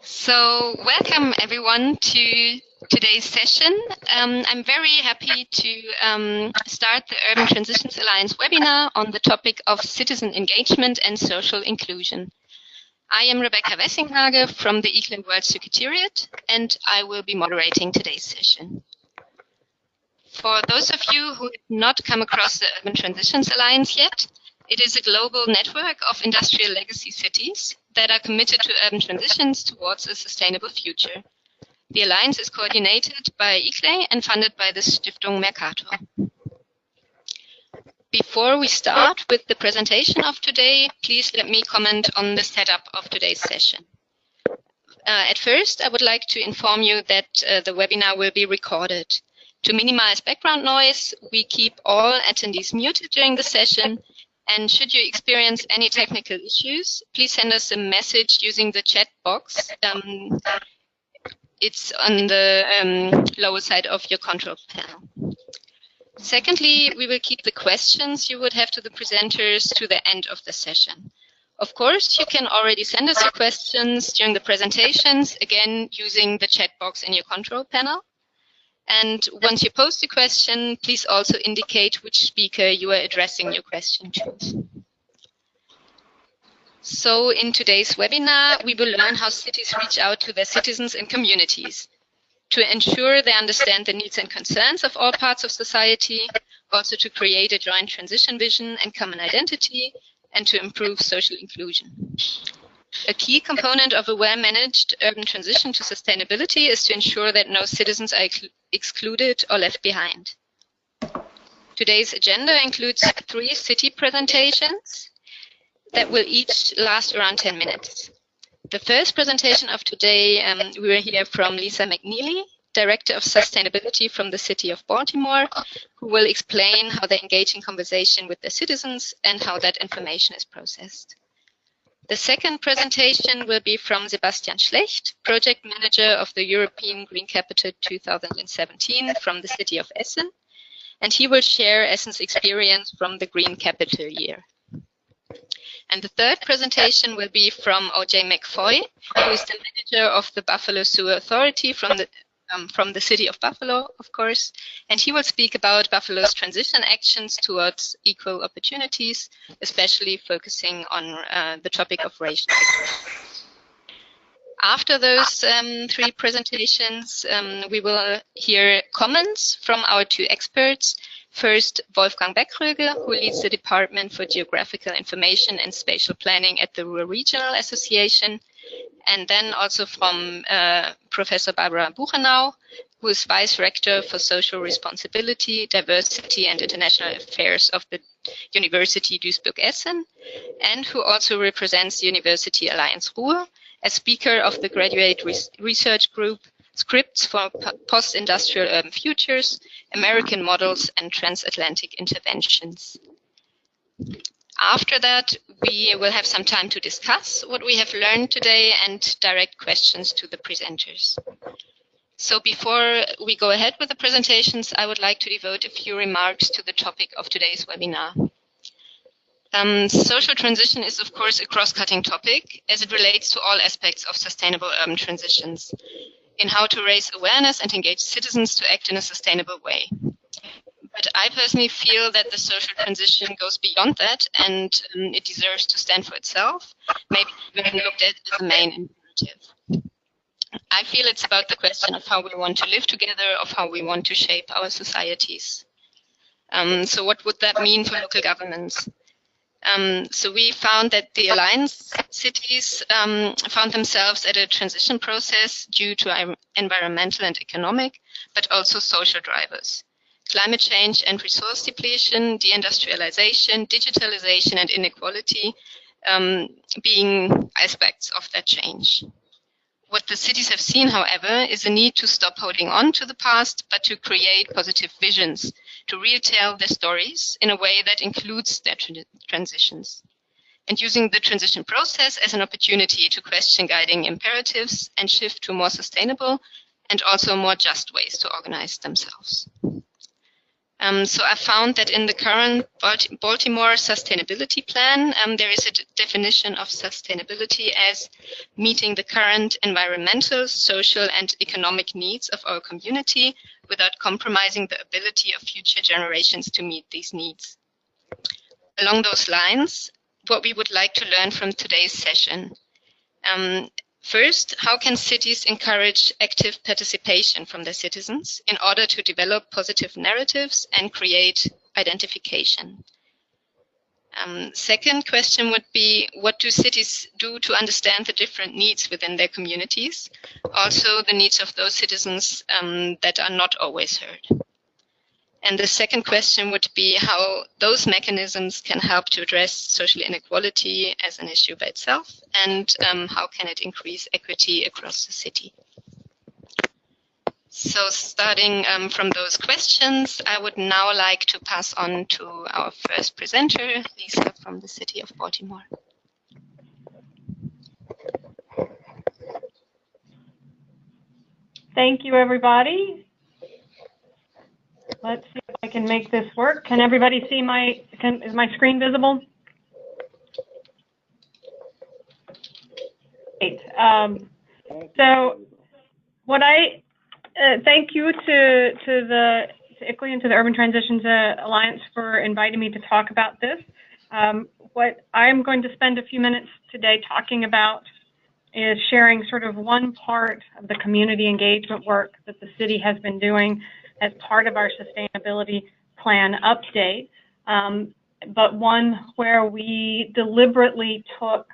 So welcome everyone to today's session. I'm very happy to start the Urban Transitions Alliance webinar on the topic of citizen engagement and social inclusion. I am Rebecca Wessinghage from the ECLIN World Secretariat, and I will be moderating today's session. For those of you who have not come across the Urban Transitions Alliance yet, it is a global network of industrial legacy cities that are committed to urban transitions towards a sustainable future. The Alliance is coordinated by ICLE and funded by the Stiftung Mercator. Before we start with the presentation of today, please let me comment on the setup of today's session. At first, I would like to inform you that the webinar will be recorded. To minimize background noise, we keep all attendees muted during the session. And should you experience any technical issues, please send us a message using the chat box. It's on the lower side of your control panel. Secondly, we will keep the questions you would have to the presenters to the end of the session. Of course, you can already send us your questions during the presentations, again, using the chat box in your control panel. And once you post a question, please also indicate which speaker you are addressing your question to. So in today's webinar, we will learn how cities reach out to their citizens and communities to ensure they understand the needs and concerns of all parts of society, also to create a joint transition vision and common identity, and to improve social inclusion. A key component of a well-managed urban transition to sustainability is to ensure that no citizens are excluded or left behind. Today's agenda includes 3 city presentations that will each last around 10 minutes. The first presentation of today, we will hear from Lisa McNeely, Director of Sustainability from the City of Baltimore, who will explain how they engage in conversation with their citizens and how that information is processed. The second presentation will be from Sebastian Schlecht, Project Manager of the European Green Capital 2017 from the city of Essen, and he will share Essen's experience from the Green Capital year. And the third presentation will be from O.J. McFoy, who is the manager of the Buffalo Sewer Authority from the city of Buffalo, of course, and he will speak about Buffalo's transition actions towards equal opportunities, especially focusing on the topic of racial equity. After those 3 presentations, we will hear comments from our 2 experts. First, Wolfgang Beckröger, who leads the Department for Geographical Information and Spatial Planning at the Ruhr Regional Association, and then also from Professor Barbara Buchenau, who is Vice Rector for Social Responsibility, Diversity and International Affairs of the University Duisburg-Essen, and who also represents the University Alliance Ruhr as Speaker of the Graduate Research Group, Scripts for Post-Industrial Urban Futures, American Models and Transatlantic Interventions. After that, we will have some time to discuss what we have learned today and direct questions to the presenters. So before we go ahead with the presentations, I would like to devote a few remarks to the topic of today's webinar. Social transition is, of course, a cross-cutting topic as it relates to all aspects of sustainable urban transitions, in how to raise awareness and engage citizens to act in a sustainable way. But I personally feel that the social transition goes beyond that, and it deserves to stand for itself, maybe even looked at as a main imperative. I feel it's about the question of how we want to live together, of how we want to shape our societies. So what would that mean for local governance? So we found that the Alliance cities found themselves at a transition process due to environmental and economic, but also social drivers. Climate change and resource depletion, deindustrialization, digitalization, and inequality being aspects of that change. What the cities have seen, however, is a need to stop holding on to the past, but to create positive visions, to retell their stories in a way that includes their transitions, and using the transition process as an opportunity to question guiding imperatives and shift to more sustainable and also more just ways to organize themselves. So I found that in the current Baltimore Sustainability Plan, there is a definition of sustainability as meeting the current environmental, social, and economic needs of our community without compromising the ability of future generations to meet these needs. Along those lines, what we would like to learn from today's session. First, how can cities encourage active participation from their citizens in order to develop positive narratives and create identification? Second question would be, what do cities do to understand the different needs within their communities? Also, the needs of those citizens that are not always heard. And the second question would be how those mechanisms can help to address social inequality as an issue by itself, and how can it increase equity across the city. So starting from those questions, I would now like to pass on to our first presenter, Lisa from the City of Baltimore. Thank you, everybody. Let's see if I can make this work. Can everybody see is my screen visible? Great. So what thank you to ICLEI and to the Urban Transitions Alliance for inviting me to talk about this. What I'm going to spend a few minutes today talking about is sharing sort of one part of the community engagement work that the city has been doing as part of our sustainability plan update, but one where we deliberately took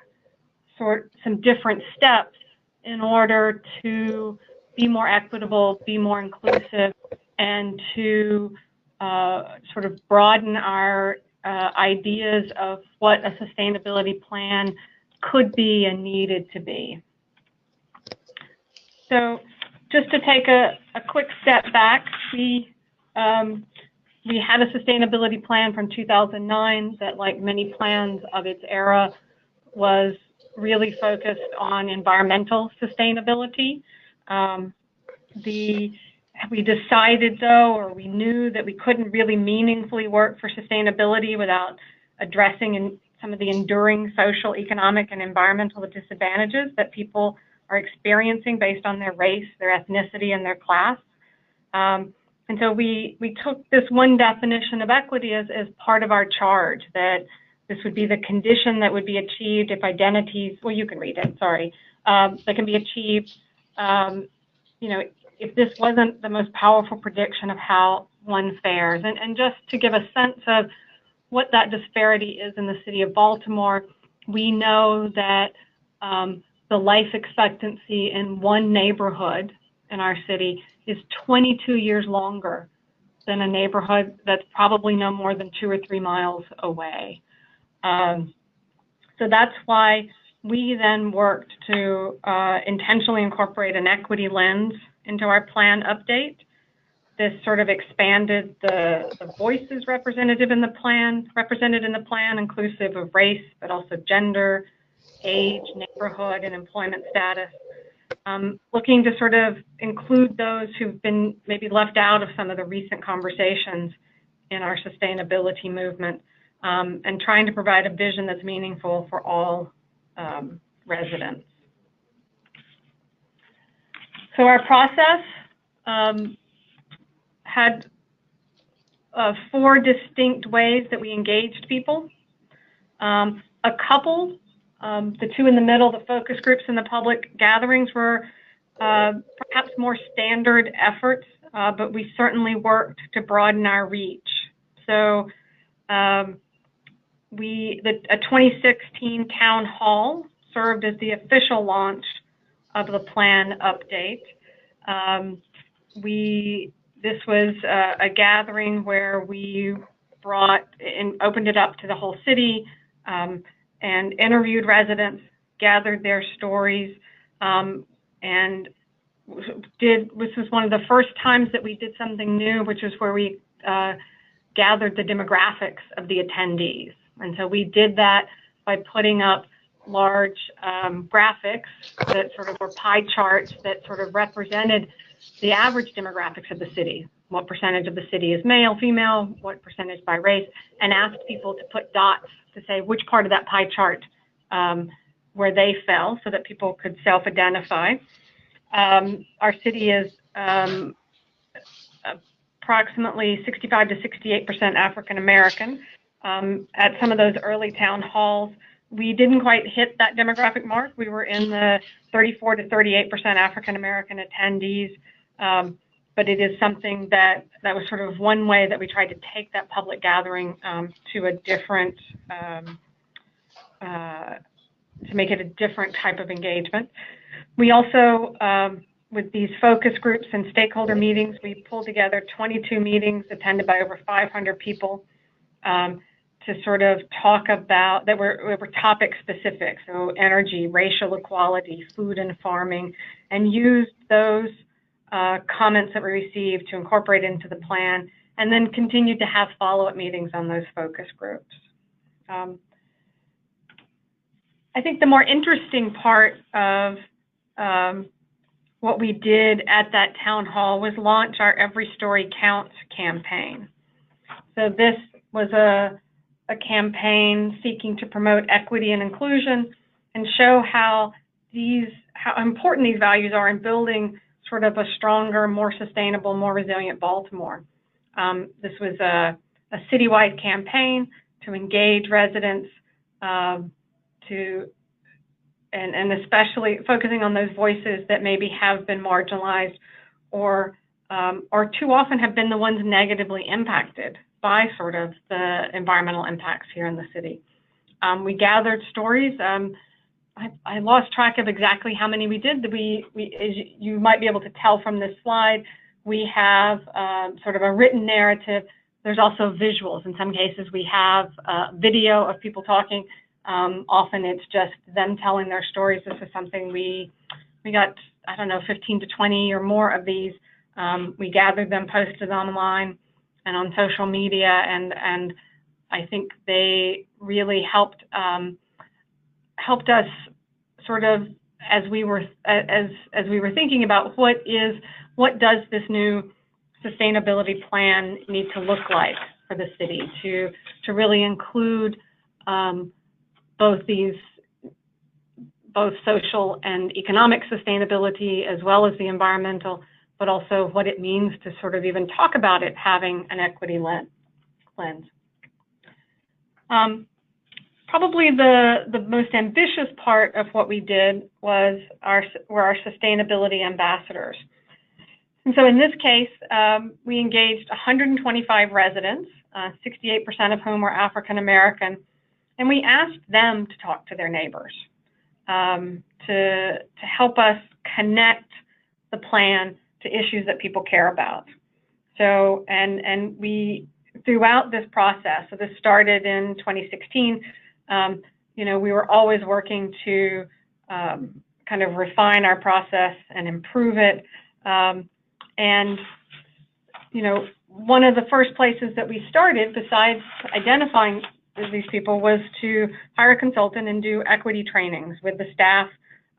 some different steps in order to be more equitable, be more inclusive, and to sort of broaden our ideas of what a sustainability plan could be and needed to be. So just to take a quick step back, we had a sustainability plan from 2009 that, like many plans of its era, was really focused on environmental sustainability. We decided, though, or we knew that we couldn't really meaningfully work for sustainability without addressing some of the enduring social, economic, and environmental disadvantages that people are experiencing based on their race, their ethnicity, and their class. And so we took this one definition of equity as part of our charge, that this would be the condition that would be achieved if identities, well, you can read it, sorry, that can be achieved, if this wasn't the most powerful prediction of how one fares. And just to give a sense of what that disparity is in the city of Baltimore, we know that the life expectancy in one neighborhood in our city is 22 years longer than a neighborhood that's probably no more than 2 or 3 miles away. So that's why we then worked to intentionally incorporate an equity lens into our plan update. This sort of expanded the voices represented in the plan, inclusive of race, but also gender, age, neighborhood, and employment status. Looking to sort of include those who've been maybe left out of some of the recent conversations in our sustainability movement, and trying to provide a vision that's meaningful for all residents. So our process had 4 distinct ways that we engaged people. A couple, the 2 in the middle, the focus groups and the public gatherings, were perhaps more standard efforts, but we certainly worked to broaden our reach. So a 2016 town hall served as the official launch of the plan update. This was a gathering where we brought and opened it up to the whole city, and interviewed residents, gathered their stories, and this was one of the first times that we did something new, which is where we gathered the demographics of the attendees. And so we did that by putting up large graphics that sort of were pie charts that sort of represented the average demographics of the city, what percentage of the city is male, female, what percentage by race, and asked people to put dots to say which part of that pie chart where they fell so that people could self-identify. Our city is approximately 65 to 68% African American. At some of those early town halls, we didn't quite hit that demographic mark. We were in the 34 to 38% African American attendees, but it is something that was sort of one way that we tried to take that public gathering to a different, to make it a different type of engagement. We also, with these focus groups and stakeholder meetings, we pulled together 22 meetings attended by over 500 people to sort of talk about, that were topic specific, so energy, racial equality, food and farming, and used those comments that we received to incorporate into the plan, and then continued to have follow-up meetings on those focus groups. I think the more interesting part of what we did at that town hall was launch our Every Story Counts campaign. So this was a campaign seeking to promote equity and inclusion and show how important these values are in building sort of a stronger, more sustainable, more resilient Baltimore. This was a citywide campaign to engage residents, and especially focusing on those voices that maybe have been marginalized or too often have been the ones negatively impacted by sort of the environmental impacts here in the city. We gathered stories. I lost track of exactly how many we did. As you might be able to tell from this slide, we have sort of a written narrative. There's also visuals. In some cases, we have video of people talking. Often it's just them telling their stories. This is something we got, I don't know, 15 to 20 or more of these. We gathered them, posted them online and on social media, and I think they really helped us sort of as we were thinking about what does this new sustainability plan need to look like for the city to really include both social and economic sustainability as well as the environmental, but also what it means to sort of even talk about it having an equity lens. Probably the most ambitious part of what we did were our sustainability ambassadors. And so in this case, we engaged 125 residents, 68% of whom were African American, and we asked them to talk to their neighbors to help us connect the plan to issues that people care about. So, and we, throughout this process, so this started in 2016, we were always working to kind of refine our process and improve it. And one of the first places that we started, besides identifying these people, was to hire a consultant and do equity trainings with the staff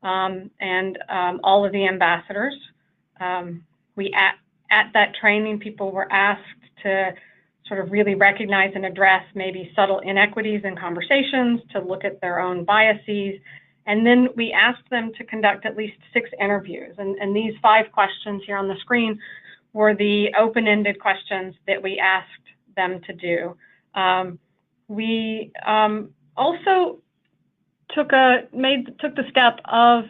and all of the ambassadors. At that training, people were asked to sort of really recognize and address maybe subtle inequities in conversations, to look at their own biases, and then we asked them to conduct at least 6 interviews. And these 5 questions here on the screen were the open-ended questions that we asked them to do. We also took the step of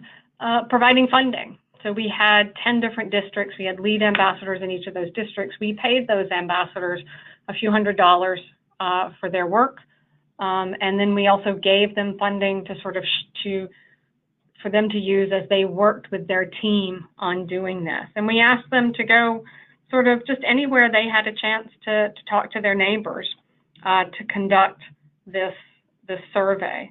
providing funding. So we had 10 different districts. We had lead ambassadors in each of those districts. We paid those ambassadors a few $100s for their work. And then we also gave them funding to sort of for them to use as they worked with their team on doing this. And we asked them to go sort of just anywhere they had a chance to talk to their neighbors to conduct this survey.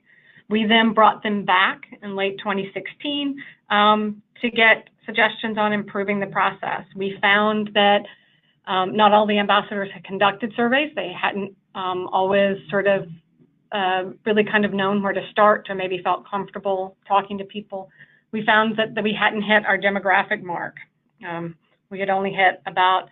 We then brought them back in late 2016 to get suggestions on improving the process. We found that not all the ambassadors had conducted surveys. They hadn't always sort of really kind of known where to start or maybe felt comfortable talking to people. We found that we hadn't hit our demographic mark. We had only hit about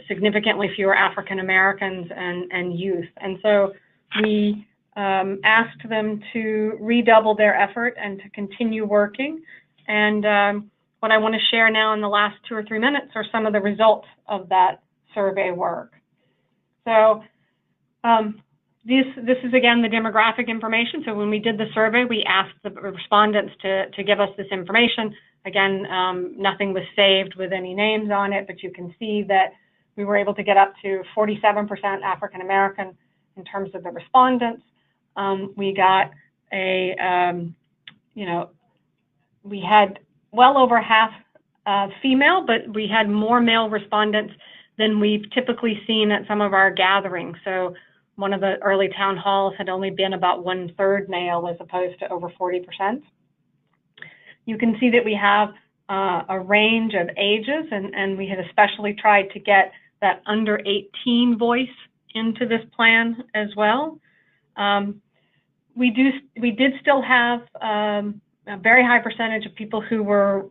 significantly fewer African Americans and youth. And so we asked them to redouble their effort and to continue working. And what I want to share now in the last 2 or 3 minutes are some of the results of that survey work. So this is, again, the demographic information. So when we did the survey, we asked the respondents to give us this information. Again, nothing was saved with any names on it, but you can see that we were able to get up to 47% African American in terms of the respondents. We got we had well over half female, but we had more male respondents than we've typically seen at some of our gatherings. So one of the early town halls had only been about 1/3 male as opposed to over 40%. You can see that we have a range of ages, and we had especially tried to get that under 18 voice into this plan as well. We did still have a very high percentage of people who were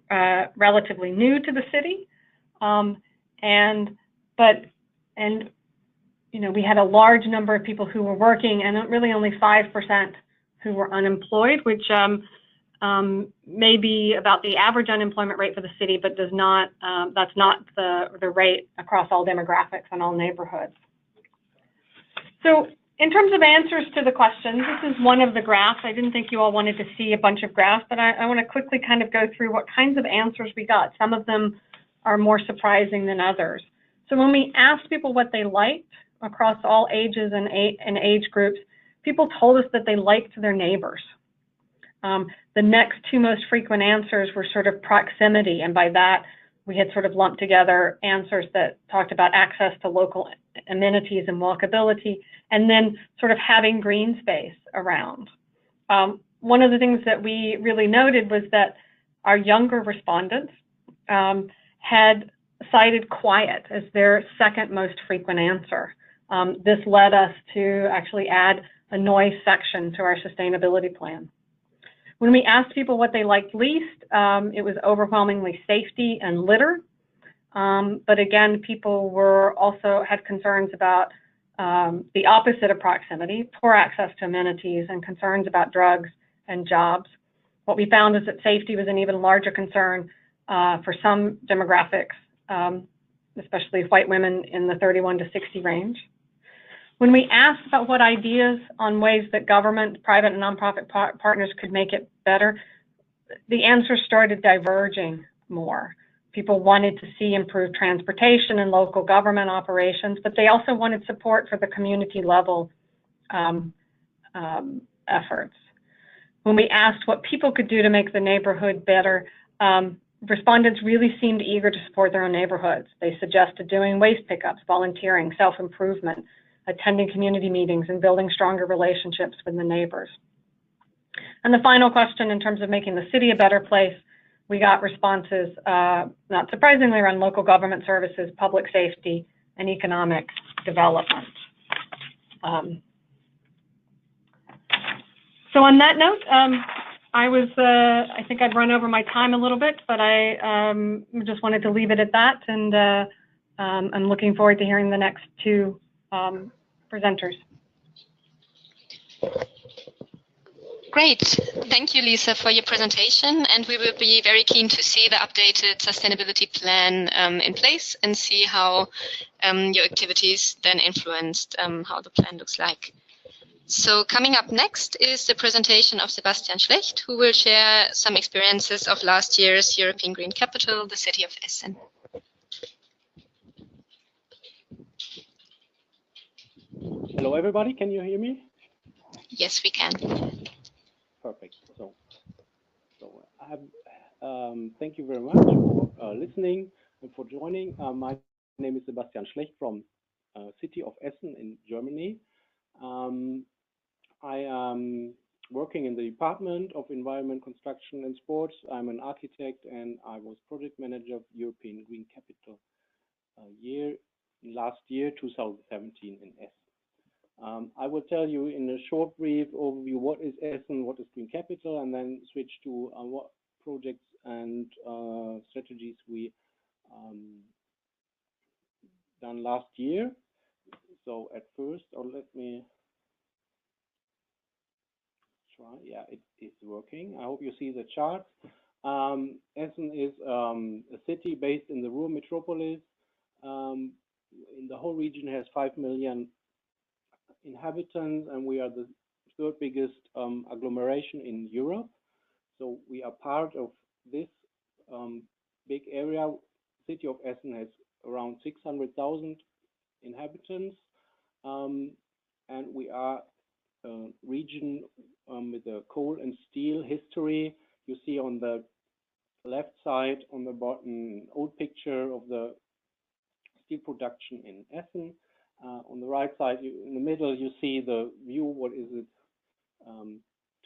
relatively new to the city, we had a large number of people who were working, and really only 5% who were unemployed, which may be about the average unemployment rate for the city, but does not. That's not the rate across all demographics and all neighborhoods. So in terms of answers to the questions, this is one of the graphs. I didn't think you all wanted to see a bunch of graphs, but I want to quickly kind of go through what kinds of answers we got. Some of them are more surprising than others. So when we asked people what they liked across all ages and age groups, people told us that they liked their neighbors. The next two most frequent answers were sort of proximity, and by that we had sort of lumped together answers that talked about access to local amenities and walkability, and then sort of having green space around. One of the things that we really noted was that our younger respondents had cited quiet as their second most frequent answer. This led us to actually add a noise section to our sustainability plan. When we asked people what they liked least, it was overwhelmingly safety and litter. But again, people were also had concerns about the opposite of proximity, poor access to amenities, and concerns about drugs and jobs. What we found is that safety was an even larger concern for some demographics, especially white women in the 31 to 60 range. When we asked about what ideas on ways that government, private, and nonprofit partners could make it better, the answers started diverging more. People wanted to see improved transportation and local government operations, but they also wanted support for the community level efforts. When we asked what people could do to make the neighborhood better, respondents really seemed eager to support their own neighborhoods. They suggested doing waste pickups, volunteering, self-improvement, attending community meetings, and building stronger relationships with the neighbors. And the final question, in terms of making the city a better place, we got responses, not surprisingly, around local government services, public safety, and economic development. So on that note, I think I'd run over my time a little bit, but I just wanted to leave it at that, and I'm looking forward to hearing the next two presenters. Great. Thank you, Lisa, for your presentation. And we will be very keen to see the updated sustainability plan in place and see how your activities then influenced how the plan looks like. So coming up next is the presentation of Sebastian Schlecht, who will share some experiences of last year's European Green Capital, the city of Essen. Hello, everybody. Can you hear me? Yes, we can. Perfect. So thank you very much for listening and for joining. My name is Sebastian Schlecht from city of Essen in Germany. I am working in the Department of Environment, Construction and Sports. I'm an architect, and I was project manager of European Green Capital last year, 2017 in Essen. I will tell you in a short brief overview what is Essen, what is Green Capital, and then switch to what projects and strategies we done last year. So at first, let me try. Yeah, it is working. I hope you see the chart. Essen is a city based in the Ruhr metropolis. In the whole region has 5 million inhabitants, and we are the third biggest agglomeration in Europe. So we are part of this big area. City of Essen has around 600,000 inhabitants, and we are a region with a coal and steel history. You see on the left side, on the bottom, old picture of the steel production in Essen. On the right side, in the middle, you see the view. What is it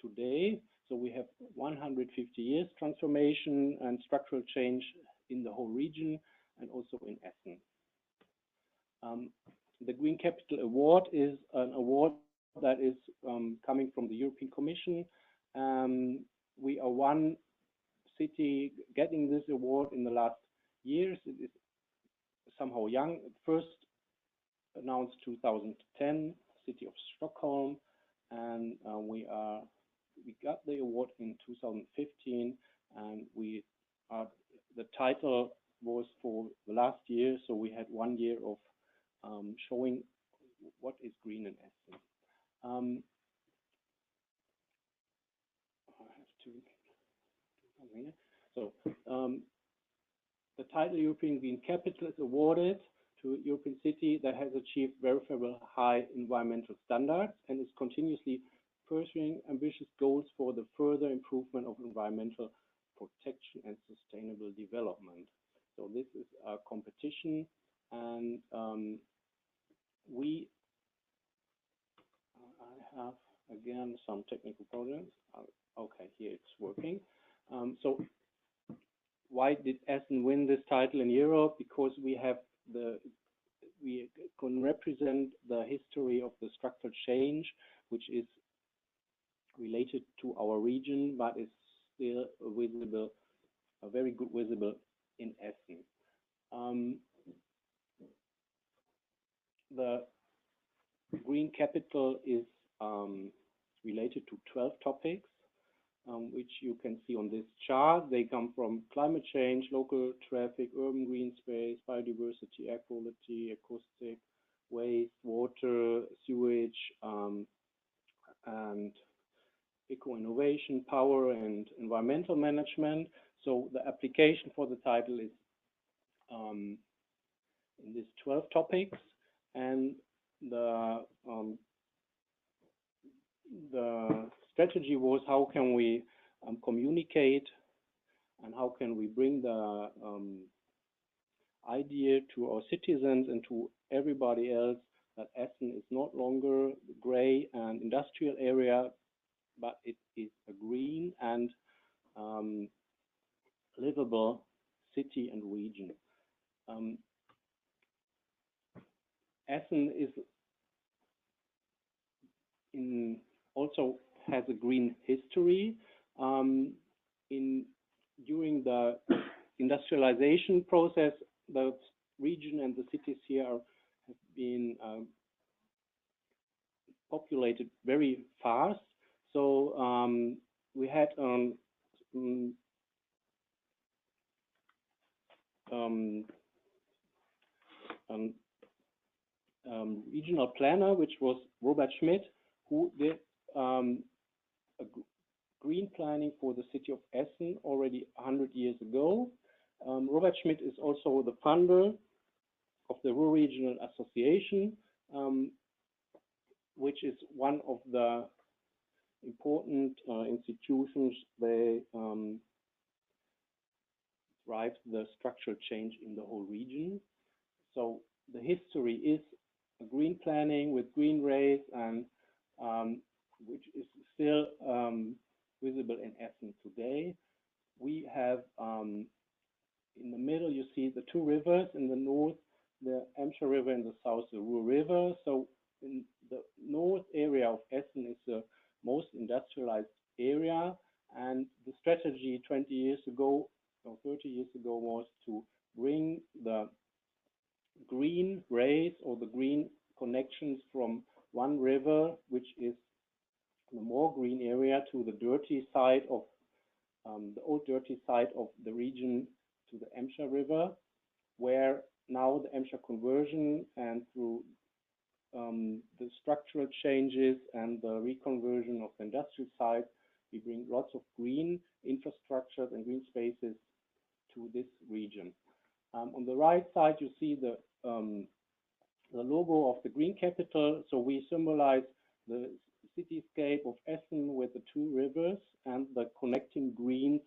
today? So we have 150 years transformation and structural change in the whole region and also in Essen. The Green Capital Award is an award that is coming from the European Commission. We are one city getting this award in the last years. It is somehow young. First announced 2010, City of Stockholm, and we got the award in 2015, and the title was for the last year, so we had 1 year of showing what is green in Essen. I have to do something here. So the title European Green Capital is awarded to a European city that has achieved verifiable high environmental standards and is continuously pursuing ambitious goals for the further improvement of environmental protection and sustainable development. So this is a competition, and I have again some technical problems. Okay, here it's working. So why did Essen win this title in Europe? Because we can represent the history of the structural change, which is related to our region, but is still visible, very good visible in Essen. The Green Capital is related to 12 topics, which you can see on this chart. They come from climate change, local traffic, urban green space, biodiversity, air quality, acoustic, waste, water, sewage, and eco-innovation, power, and environmental management. So the application for the title is in these 12 topics, and the strategy was how can we communicate and how can we bring the idea to our citizens and to everybody else that Essen is not longer the gray and industrial area, but it is a green and livable city and region. Essen is also has a green history. During the industrialization process, the region and the cities here have been populated very fast. So we had regional planner, which was Robert Schmidt, who did a green planning for the city of Essen already 100 years ago. Robert Schmidt is also the founder of the Ruhr Regional Association, which is one of the important institutions. They drive the structural change in the whole region. So the history is a green planning with green rays, and which is still visible in Essen today. We have in the middle, you see the two rivers. In the north, the Emscher River, in the south, the Ruhr River. So in the north area of Essen is the most industrialized area, and the strategy 20 years ago or 30 years ago was to bring the green rays or the green connections from one river, which is the more green area, to the dirty side of the old dirty side of the region, to the Emscher River, where now the Emscher conversion and through the structural changes and the reconversion of the industrial sites, we bring lots of green infrastructures and green spaces to this region. On the right side, you see the logo of the Green Capital. So we symbolize the cityscape of Essen with the two rivers and the connecting greens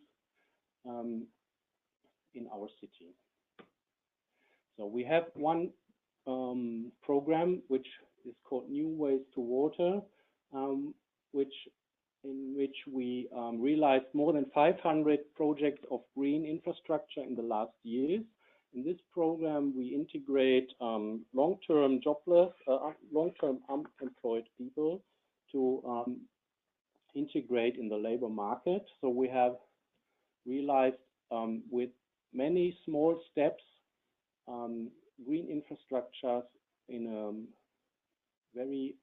in our city. So we have one program which is called New Ways to Water, in which we realized more than 500 projects of green infrastructure in the last years. In this program, we integrate long-term jobless, long-term unemployed people to integrate in the labor market. So we have realized with many small steps green infrastructures in a very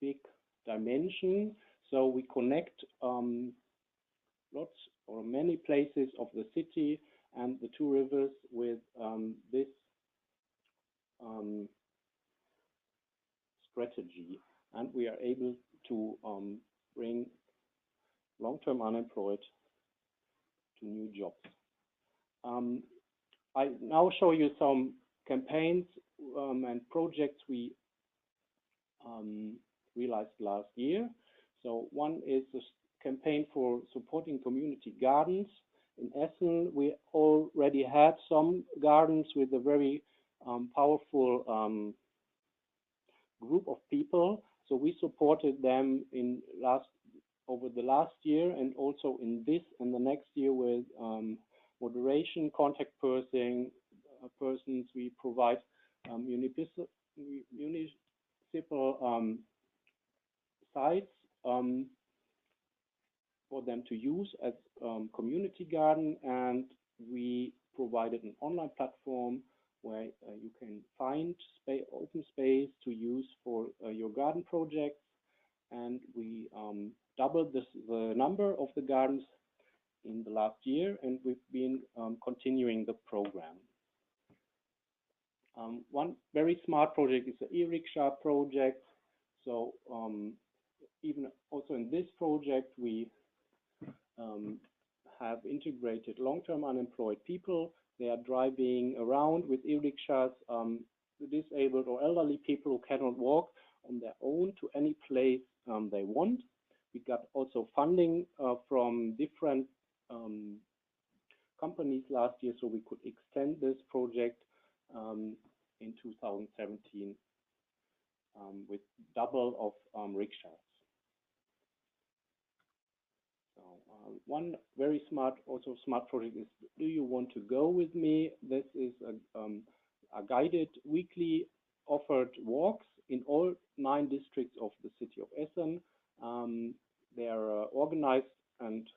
big dimension. So we connect lots or many places of the city and the two rivers with this strategy, and we are able to bring long-term unemployed to new jobs. I now show you some campaigns and projects we realized last year. So one is a campaign for supporting community gardens. In Essen, we already had some gardens with a very powerful group of people. So we supported them over the last year, and also in this and the next year with moderation, contact persons. We provide municipal sites for them to use as community garden, and we provided an online platform where you can find open space to use for your garden projects, and we doubled the number of the gardens in the last year, and we've been continuing the program. One very smart project is the e-rickshaw project. So even also in this project, we have integrated long-term unemployed people. They are driving around with e-rickshaws, disabled or elderly people who cannot walk on their own to any place they want. We got also funding from different companies last year, so we could extend this project in 2017 with double of rickshaws. So one very smart project is Do You Want to Go With Me? This is a guided weekly offered walks in all 9 districts of the city of Essen. They are organized and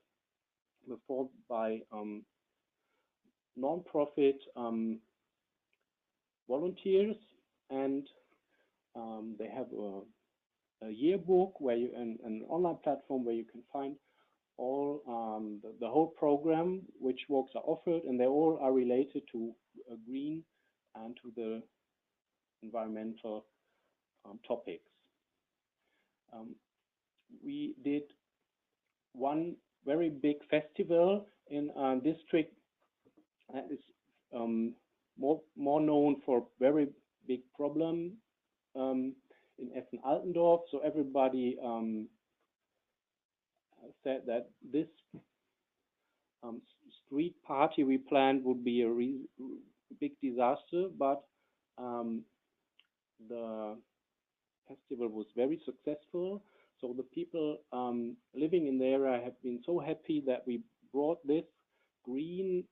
performed by non-profit volunteers, and they have a yearbook where an online platform where you can find all the whole program, which walks are offered, and they all are related to green and to the environmental topics. We did one very big festival in a district that is more known for very big problem in Essen-Altendorf. So everybody said that this street party we planned would be a big disaster, but the festival was very successful. So the people living in the area have been so happy that we brought this green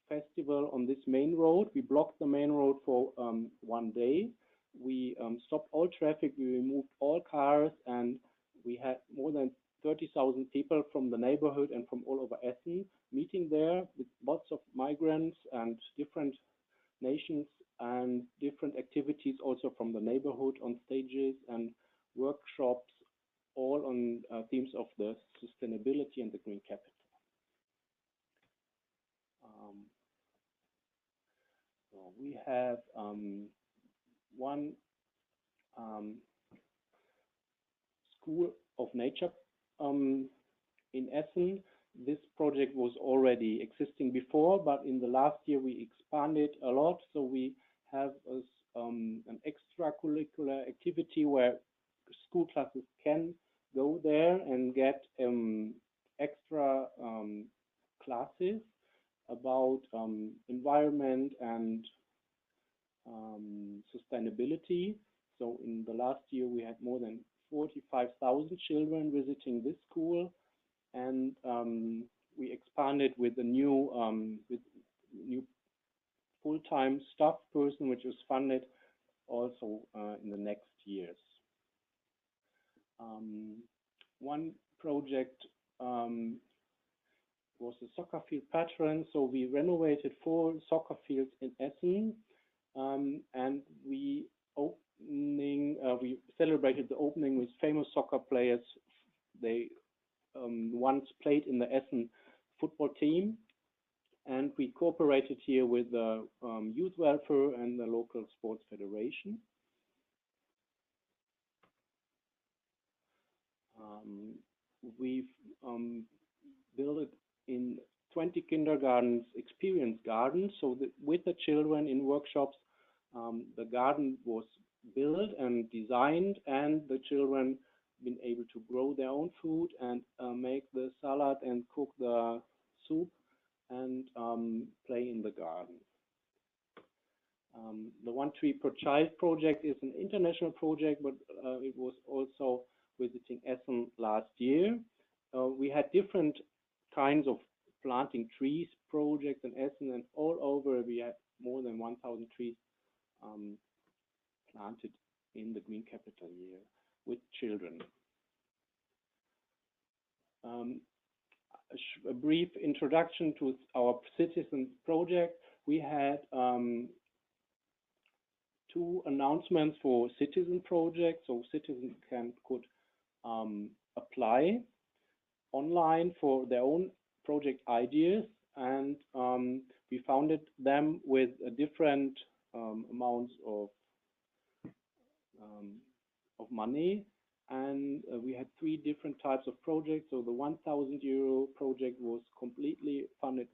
festival on this main road. We blocked the main road for one day. We stopped all traffic, we removed all cars, and we had more than 30,000 people from the neighborhood and from all over Essen meeting there with lots of migrants and different nations, and different activities also from the neighborhood on stages and workshops, all on themes of the sustainability and the green capital. So we have one School of Nature in Essen. This project was already existing before, but in the last year we expanded a lot. So we have an extracurricular activity where school classes can go there and get extra classes about environment and sustainability. So in the last year we had more than 45,000 children visiting this school, and we expanded with a new full-time staff person, which is funded also in the next years. One project was the soccer field pattern. So we renovated 4 soccer fields in Essen, and we celebrated the opening with famous soccer players. They once played in the Essen football team, and we cooperated here with the youth welfare and the local sports federation. We've built it in 20 kindergartens, experience gardens, so that with the children in workshops, the garden was built and designed, and the children been able to grow their own food and make the salad and cook the soup and play in the garden. The One Tree per Child project is an international project, but it was also visiting Essen last year. We had different kinds of planting trees projects in Essen, and all over we had more than 1,000 trees planted in the Green Capital year with children. A brief introduction to our citizen project. We had 2 announcements for citizen projects, so citizens could apply online for their own project ideas, and we funded them with different amounts of money, and we had 3 different types of projects. So the 1,000 euro project was completely funded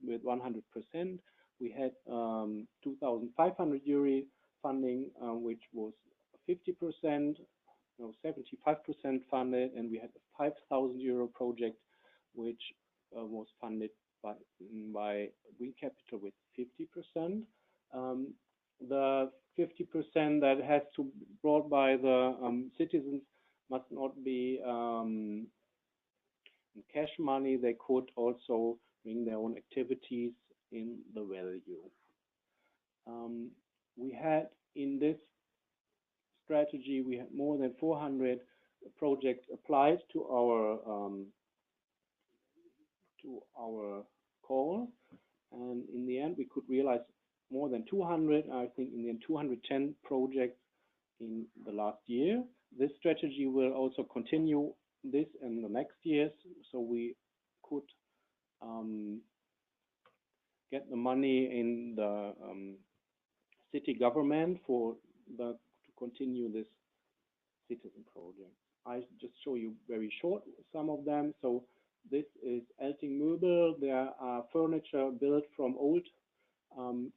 with 100%. We had 2,500 euro funding, which was 50%, no, 75% funded, and we had a 5,000 euro project, which was funded by Green Capital with 50%. The 50% that has to be brought by the citizens must not be in cash money. They could also bring their own activities in the value. We had in this strategy, we had more than 400 projects applied to our call, and in the end we could realize more than 200, I think in the end 210 projects in the last year. This strategy will also continue this in the next years, so we could get the money in the city government to continue this citizen project. I just show you very short some of them. So this is Elting Möbel. There are furniture built from old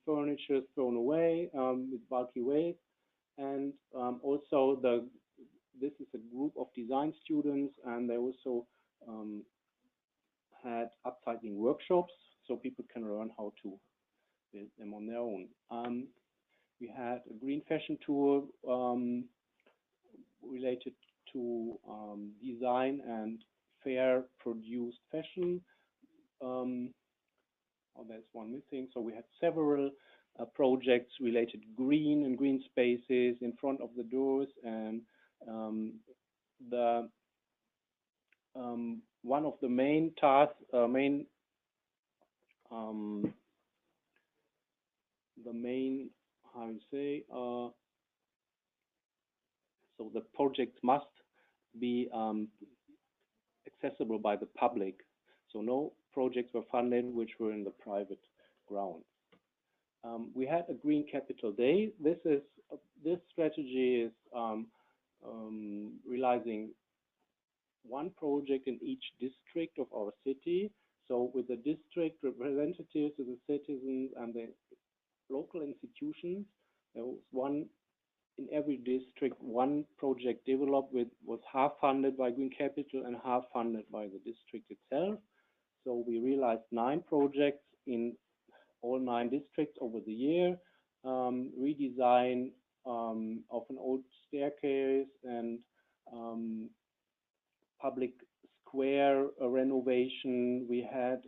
furniture thrown away with bulky waste, and also this is a group of design students, and they also had upcycling workshops, so people can learn how to build them on their own. We had a green fashion tour related to design and fair produced fashion. Oh, there's one missing. So we had several projects related to green and green spaces in front of the doors, and one of the main tasks, the main, how you say, so the projects must be accessible by the public. So no projects were funded which were in the private ground. We had a Green Capital Day. This strategy is realizing one project in each district of our city. So with the district representatives of the citizens and the local institutions, there was one in every district, one project developed was half funded by Green Capital and half funded by the district itself. So we realized 9 projects in all 9 districts over the year, redesign of an old staircase and public square renovation. We had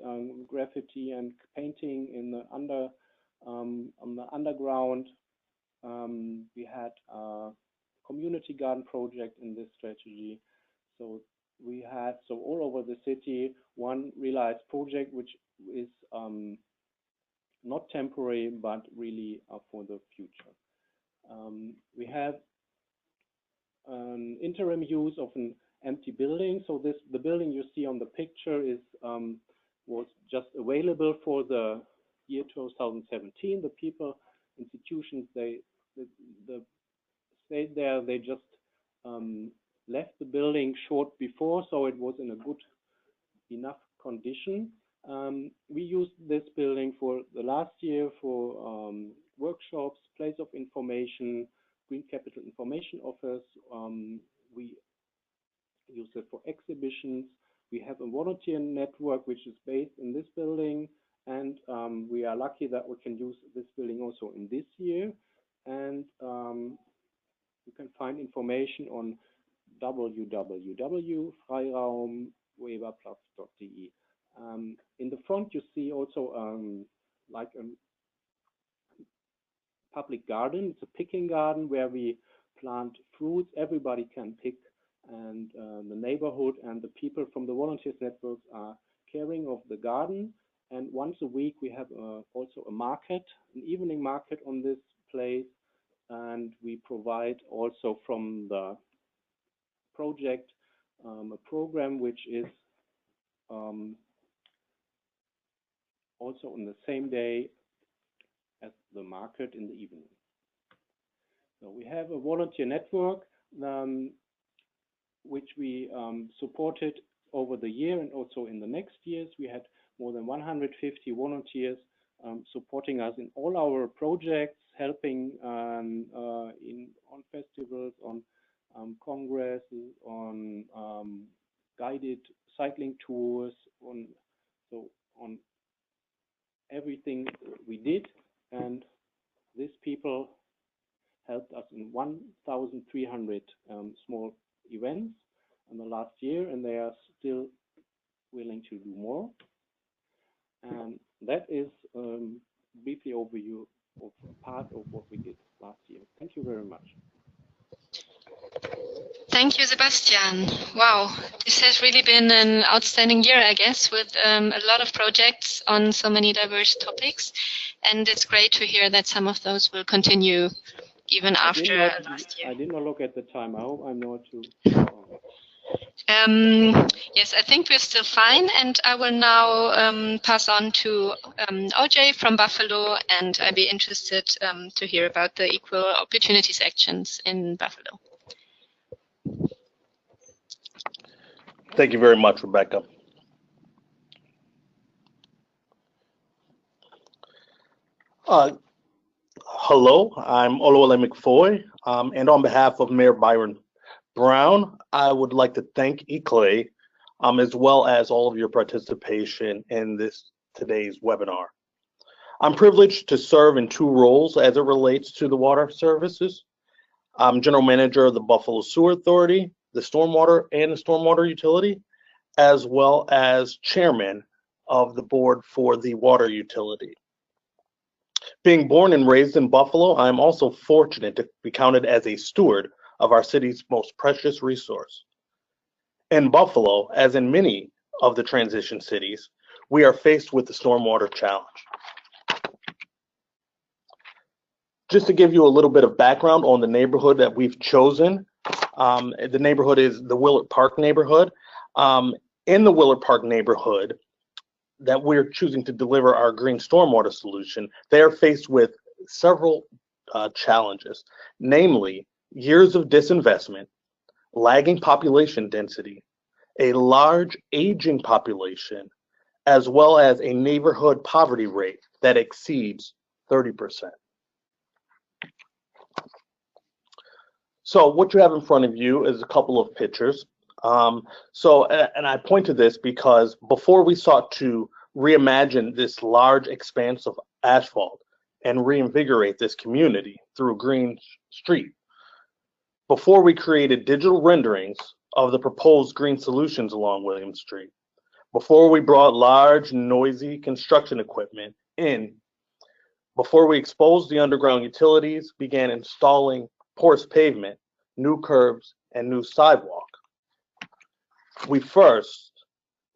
graffiti and painting in the on the underground. We had a community garden project in this strategy. So we had all over the city one realized project which is not temporary but really for the future. We have an interim use of an empty building. So the building you see on the picture was just available for the year 2017. The people, institutions, they stayed there. They just left the building short before, so it was in a good enough condition. We used this building for the last year for workshops, place of information, Green Capital Information Office. We use it for exhibitions. We have a volunteer network which is based in this building, and we are lucky that we can use this building also in this year. And you can find information on www.freiraumweberplatz.de. In the front, you see also like a public garden. It's a picking garden where we plant fruits. Everybody can pick, and the neighborhood and the people from the volunteers networks are caring of the garden. And once a week, we have also a market, an evening market on this place. And we provide also from the project a program which is also on the same day as the market in the evening. So we have a volunteer network which we supported over the year and also in the next years. We had more than 150 volunteers supporting us in all our projects, helping on festivals, on congresses, on guided cycling tours, on everything we did. And these people helped us in 1,300 small events in the last year, and they are still willing to do more. And that is briefly overview of part of what we did last year. Thank you very much. Thank you, Sebastian. Wow, this has really been an outstanding year, I guess, with a lot of projects on so many diverse topics. And it's great to hear that some of those will continue even after last year. I did not look at the time. I hope I'm not too long. Yes, I think we're still fine, and I will now pass on to OJ from Buffalo, and I'd be interested to hear about the equal opportunity sections in Buffalo. Thank you very much, Rebecca. Hello, I'm Oluwole McFoy, and on behalf of Mayor Byron Brown, I would like to thank ICLE, as well as all of your participation in today's webinar. I'm privileged to serve in 2 roles as it relates to the water services. I'm General Manager of the Buffalo Sewer Authority, the stormwater utility, as well as Chairman of the board for the water utility. Being born and raised in Buffalo, I'm also fortunate to be counted as a steward of our city's most precious resource. In Buffalo, as in many of the transition cities, we are faced with the stormwater challenge. Just to give you a little bit of background on the neighborhood that we've chosen, the neighborhood is the Willard Park neighborhood. In the Willard Park neighborhood that we're choosing to deliver our green stormwater solution, they are faced with several challenges, namely years of disinvestment, lagging population density, a large aging population, as well as a neighborhood poverty rate that exceeds 30%. So what you have in front of you is a couple of pictures. And I point to this because before we sought to reimagine this large expanse of asphalt and reinvigorate this community through Green Street, before we created digital renderings of the proposed green solutions along William Street, before we brought large, noisy construction equipment in, before we exposed the underground utilities, began installing porous pavement, new curbs, and new sidewalk, we first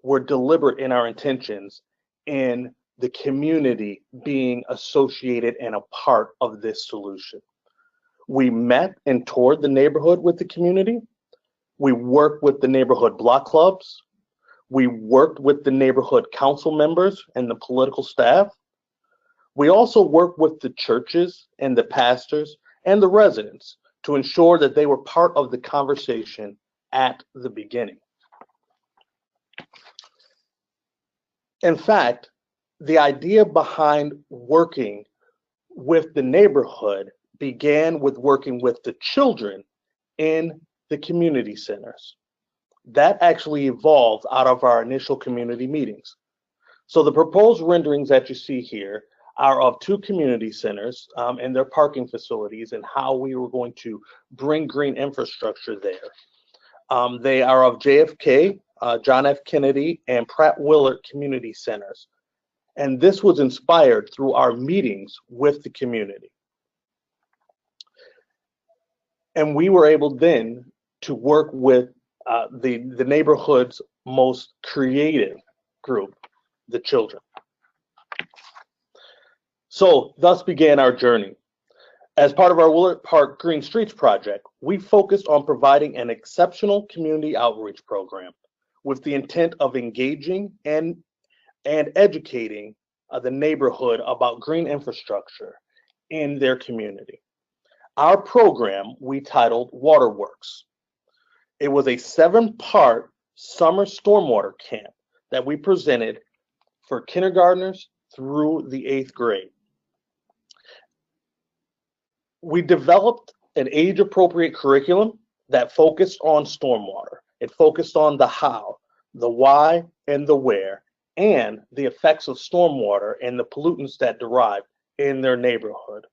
were deliberate in our intentions in the community being associated and a part of this solution. We met and toured the neighborhood with the community. We worked with the neighborhood block clubs. We worked with the neighborhood council members and the political staff. We also worked with the churches and the pastors and the residents to ensure that they were part of the conversation at the beginning. In fact, the idea behind working with the neighborhood began with working with the children in the community centers. That actually evolved out of our initial community meetings. So the proposed renderings that you see here are of two community centers and their parking facilities and how we were going to bring green infrastructure there. They are of JFK, John F. Kennedy, and Pratt Willard community centers. And this was inspired through our meetings with the community. And we were able then to work with the neighborhood's most creative group, the children. So thus began our journey. As part of our Willard Park Green Streets project, we focused on providing an exceptional community outreach program with the intent of engaging and educating the neighborhood about green infrastructure in their community. Our program we titled Waterworks. It was a 7-part summer stormwater camp that we presented for kindergartners through the 8th grade. We developed an age-appropriate curriculum that focused on stormwater. It focused on the how, the why, and the where, and the effects of stormwater and the pollutants that derive in their neighborhood.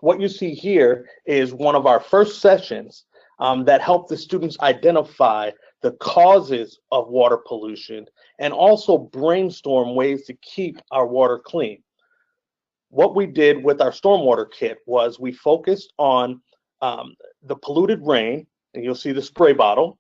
What you see here is one of our first sessions that helped the students identify the causes of water pollution and also brainstorm ways to keep our water clean. What we did with our stormwater kit was we focused on the polluted rain, and you'll see the spray bottle.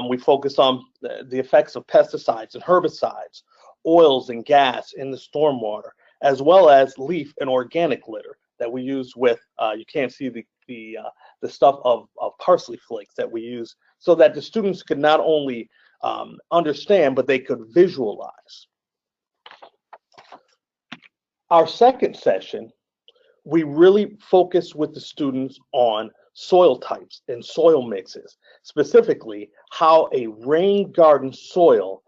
We focused on the effects of pesticides and herbicides, oils and gas in the stormwater, as well as leaf and organic litter that we use with, you can't see the stuff of parsley flakes that we use so that the students could not only understand, but they could visualize. Our second session, we really focused with the students on soil types and soil mixes, specifically how a rain garden soil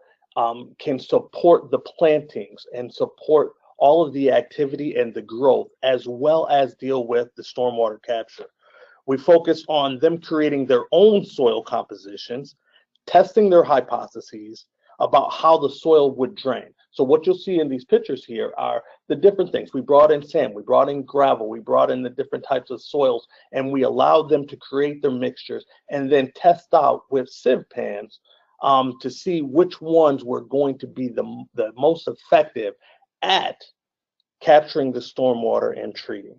can support the plantings and support all of the activity and the growth, as well as deal with the stormwater capture. We focused on them creating their own soil compositions, testing their hypotheses about how the soil would drain. So what you'll see in these pictures here are the different things. We brought in sand, we brought in gravel, we brought in the different types of soils, and we allowed them to create their mixtures and then test out with sieve pans to see which ones were going to be the most effective at capturing the stormwater and treating.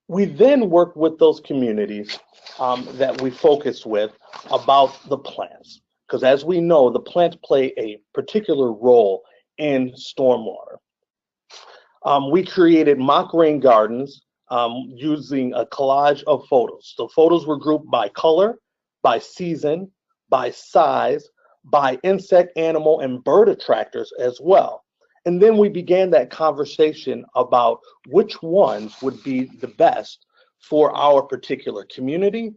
We then work with those communities that we focus with about the plants. Because as we know, the plants play a particular role and stormwater. We created mock rain gardens using a collage of photos. The photos were grouped by color, by season, by size, by insect, animal, and bird attractors as well. And then we began that conversation about which ones would be the best for our particular community,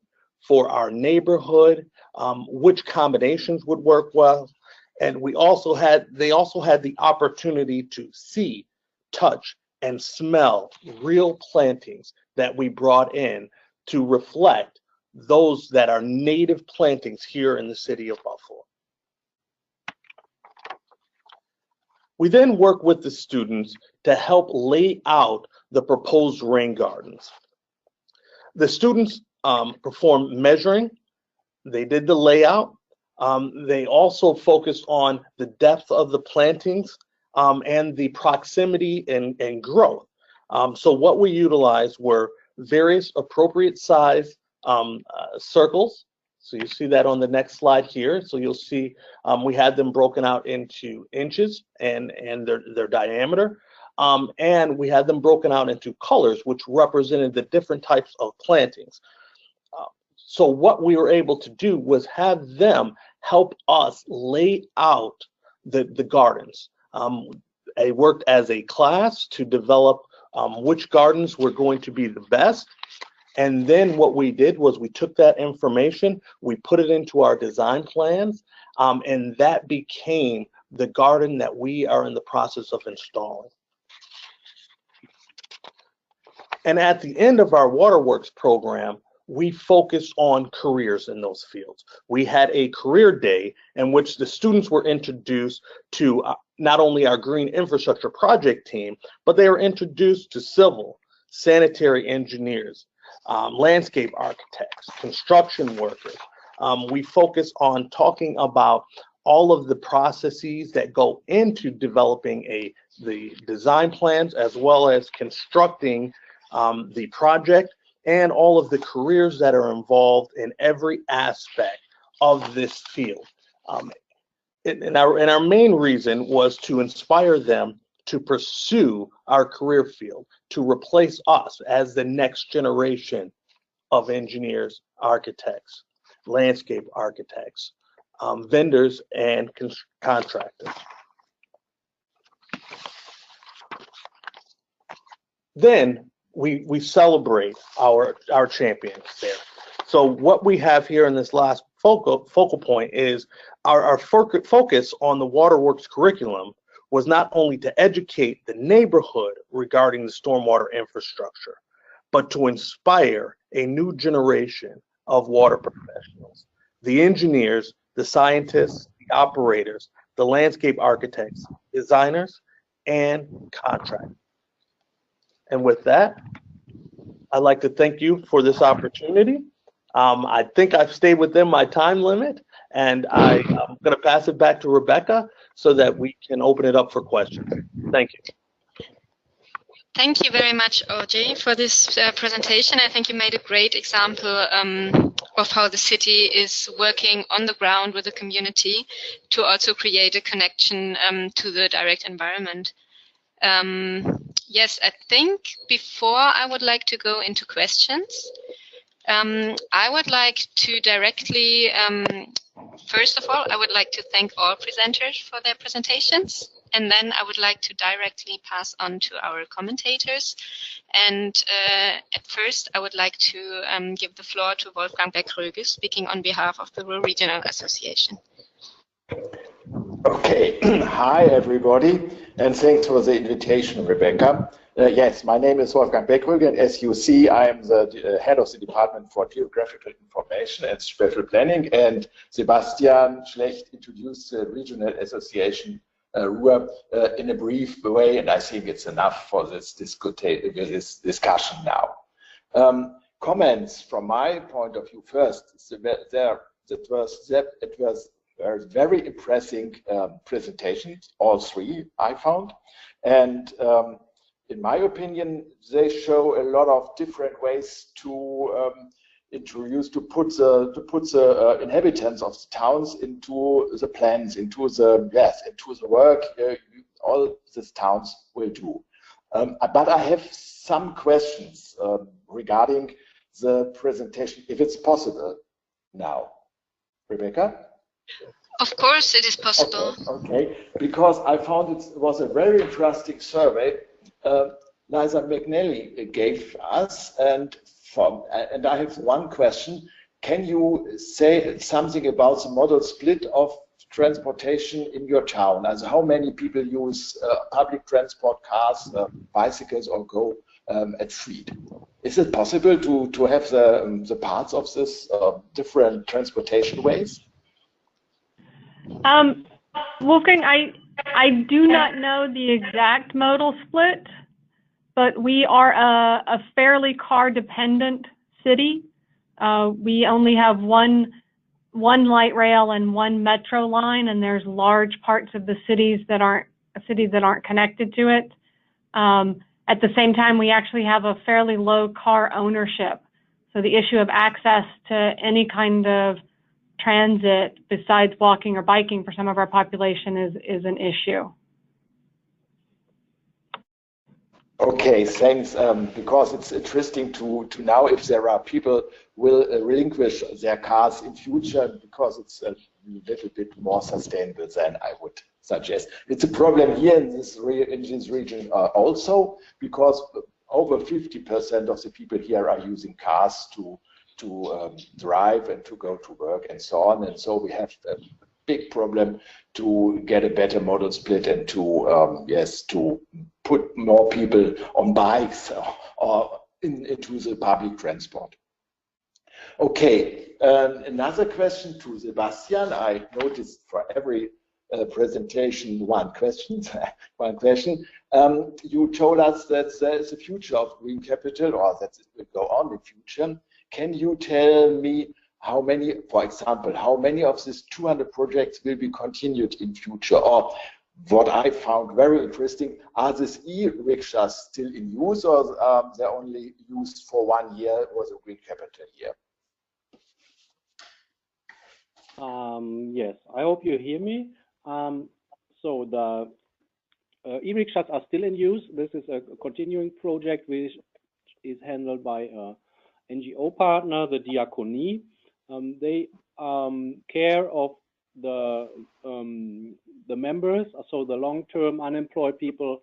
for our neighborhood, which combinations would work well. And they also had the opportunity to see, touch, and smell real plantings that we brought in to reflect those that are native plantings here in the city of Buffalo. We then work with the students to help lay out the proposed rain gardens. The students performed measuring, they did the layout, they also focused on the depth of the plantings and the proximity and growth. So what we utilized were various appropriate size circles. So you see that on the next slide here. So you'll see we had them broken out into inches and their diameter. And we had them broken out into colors, which represented the different types of plantings. So what we were able to do was have them help us lay out the gardens. I worked as a class to develop which gardens were going to be the best. And then what we did was we took that information, we put it into our design plans, and that became the garden that we are in the process of installing. And at the end of our Waterworks program, we focused on careers in those fields. We had a career day in which the students were introduced to not only our green infrastructure project team, but they were introduced to civil, sanitary engineers, landscape architects, construction workers. We focus on talking about all of the processes that go into developing the design plans, as well as constructing the project, and all of the careers that are involved in every aspect of this field. And our main reason was to inspire them to pursue our career field, to replace us as the next generation of engineers, architects, landscape architects, vendors, and contractors. Then we celebrate our champions there. So what we have here in this last focal point is our focus on the Waterworks curriculum was not only to educate the neighborhood regarding the stormwater infrastructure, but to inspire a new generation of water professionals, the engineers, the scientists, the operators, the landscape architects, designers, and contractors. And with that, I'd like to thank you for this opportunity. I think I've stayed within my time limit, and I'm going to pass it back to Rebecca so that we can open it up for questions. Thank you. Thank you very much, OJ, for this presentation. I think you made a great example of how the city is working on the ground with the community to also create a connection to the direct environment. Yes, I think before I would like to go into questions, I would like to directly, first of all, I would like to thank all presenters for their presentations. And then I would like to directly pass on to our commentators. And at first, I would like to give the floor to Wolfgang Beck-Röge, speaking on behalf of the Ruhr Regional Association. Okay, hi everybody, and thanks for the invitation, Rebecca. Yes, my name is Wolfgang Beck-Röge, and as you see, I am the head of the Department for Geographical Information and Spatial Planning, and Sebastian Schlecht introduced the Regional Association Ruhr in a brief way, and I think it's enough for this discussion now. Comments from my point of view first. It was very impressive presentations, all three I found, and in my opinion, they show a lot of different ways to put the inhabitants of the towns into the plans, into the work all these towns will do. But I have some questions regarding the presentation, if it's possible now. Rebecca? Of course, it is possible. Okay, because I found it was a very interesting survey Liza McNally gave us, and I have one question. Can you say something about the model split of transportation in your town? As how many people use public transport, cars, bicycles, or go at feet? Is it possible to have the parts of this different transportation ways? Wolfgang, I do not know the exact modal split, but we are a fairly car-dependent city. We only have one light rail and one metro line, and there's large parts of the cities that aren't connected to it. At the same time, we actually have a fairly low car ownership. So the issue of access to any kind of transit besides walking or biking for some of our population is an issue. Okay, thanks. Because it's interesting to know if there are people will relinquish their cars in future, because it's a little bit more sustainable than I would suggest. It's a problem here in this region also, because over 50% of the people here are using cars to drive and to go to work and so on. And so we have a big problem to get a better model split and to to put more people on bikes or into the public transport. Okay, another question to Sebastian. I noticed for every presentation one question. You told us that there is a future of green capital, or that it will go on in future. Can you tell me how many, for example, how many of these 200 projects will be continued in future? Or what I found very interesting, are these e-rickshaws still in use, or they're only used for 1 year or the green capital year? Yes, I hope you hear me. So the e-rickshaws are still in use. This is a continuing project which is handled by a NGO partner, the Diakonie. They care of the members, so the long-term unemployed people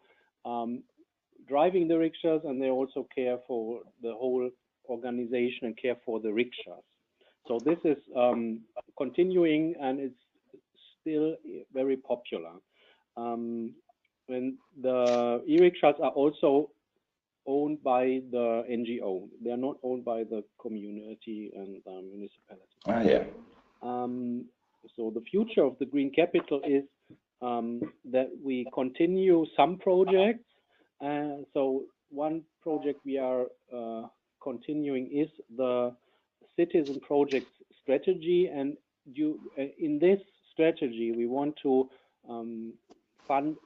driving the rickshaws, and they also care for the whole organization and care for the rickshaws. So this is continuing, and it's still very popular. And the e-rickshaws are also owned by the NGO. They are not owned by the community and municipality. Ah, yeah. So the future of the green capital is that we continue some projects. So one project we are continuing is the citizen project strategy, and in this strategy we want to fund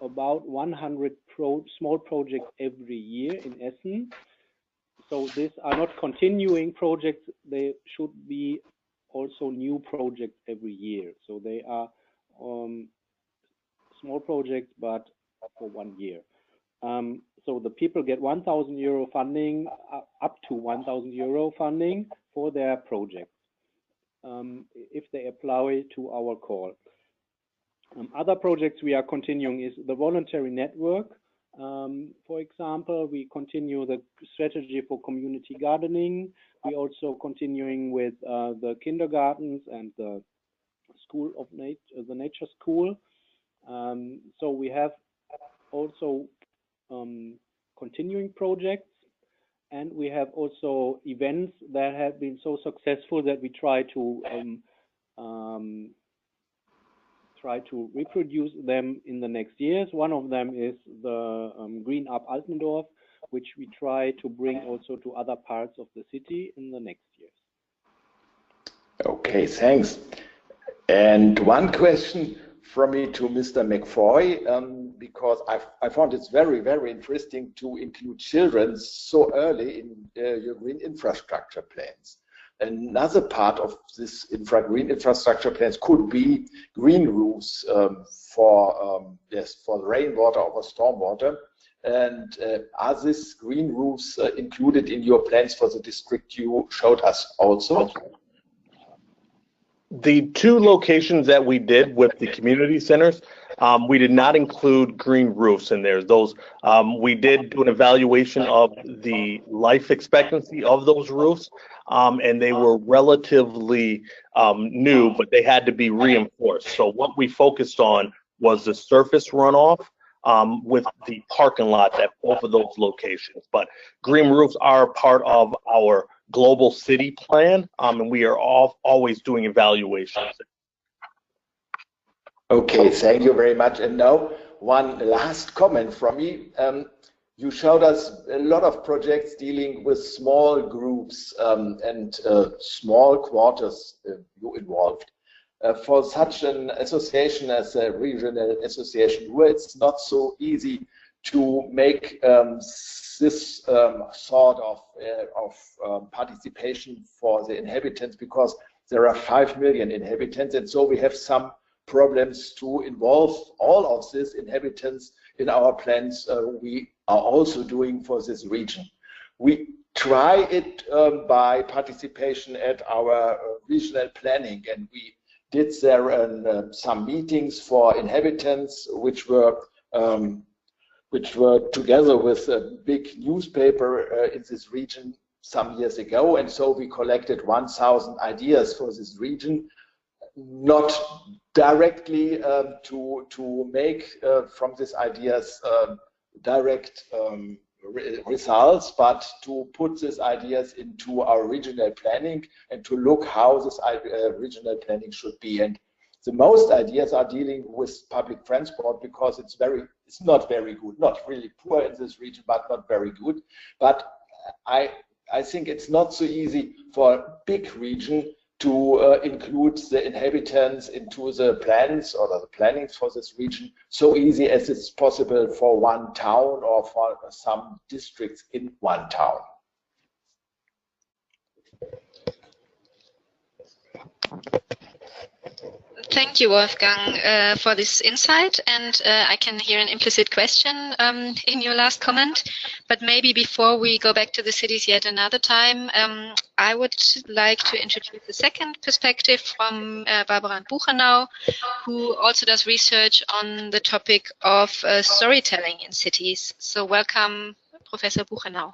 about 100 small projects every year in Essen. So these are not continuing projects, they should be also new projects every year. So they are small projects, but for 1 year. So the people get 1,000 euro funding, up to 1,000 euro funding for their projects, if they apply to our call. Other projects we are continuing is the voluntary network. For example, we continue the strategy for community gardening. We also continuing with the kindergartens and the school of nature, the nature school. So we have also continuing projects, and we have also events that have been so successful that we try to reproduce them in the next years. One of them is the Green Up Altendorf, which we try to bring also to other parts of the city in the next years. Okay, thanks. And one question from me to Mr. McFoy, because I found it's very, very interesting to include children so early in your green infrastructure plans. Another part of this green infrastructure plans could be green roofs for the rainwater or stormwater. And are these green roofs included in your plans for the district you showed us also? The 2 locations that we did with the community centers, we did not include green roofs in there. Those we did do an evaluation of the life expectancy of those roofs, and they were relatively new, but they had to be reinforced. So what we focused on was the surface runoff with the parking lot at both of those locations. But green roofs are part of our global city plan, and we are always doing evaluations. Okay, thank you very much. And now one last comment from me. You showed us a lot of projects dealing with small groups and small quarters you involved. For such an association as a regional association, where it's not so easy to make this sort of participation for the inhabitants, because there are 5 million inhabitants, and so we have some problems to involve all of these inhabitants in our plans we are also doing for this region. We try it by participation at our regional planning, and we did there some meetings for inhabitants, which were together with a big newspaper in this region some years ago, and so we collected 1,000 ideas for this region, not directly to make from these ideas direct results, but to put these ideas into our regional planning and to look how this regional planning should be. And the most ideas are dealing with public transport, because it's not very good, not really poor in this region, but not very good. But I think it's not so easy for a big region to include the inhabitants into the plans or the plannings for this region so easy as it's possible for one town or for some districts in one town. Thank you, Wolfgang, for this insight. And I can hear an implicit question in your last comment. But maybe before we go back to the cities yet another time, I would like to introduce the second perspective from Barbara Buchenau, who also does research on the topic of storytelling in cities. So welcome, Professor Buchenau.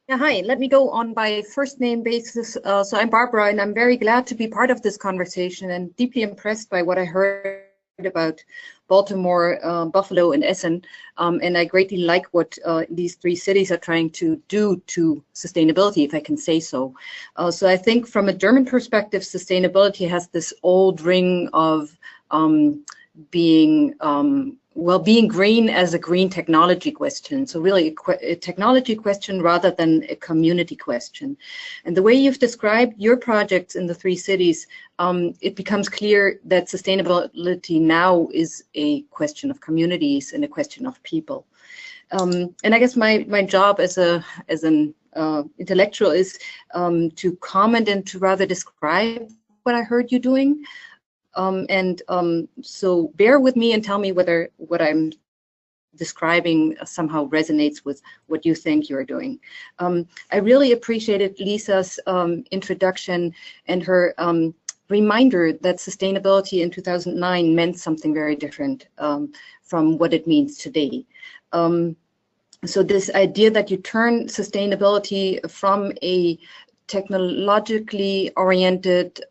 Yeah, hi, let me go on by first name basis. So I'm Barbara, and I'm very glad to be part of this conversation and deeply impressed by what I heard about Baltimore, Buffalo, and Essen. And I greatly like what these 3 cities are trying to do to sustainability, if I can say so. So I think from a German perspective, sustainability has this old ring of being green as a green technology question. So really a technology question rather than a community question. And the way you've described your projects in the 3 cities, it becomes clear that sustainability now is a question of communities and a question of people. And I guess my job as an intellectual is to comment and to rather describe what I heard you doing. So bear with me and tell me whether what I'm describing somehow resonates with what you think you're doing. I really appreciated Lisa's introduction and her reminder that sustainability in 2009 meant something very different from what it means today. So this idea that you turn sustainability from a technologically oriented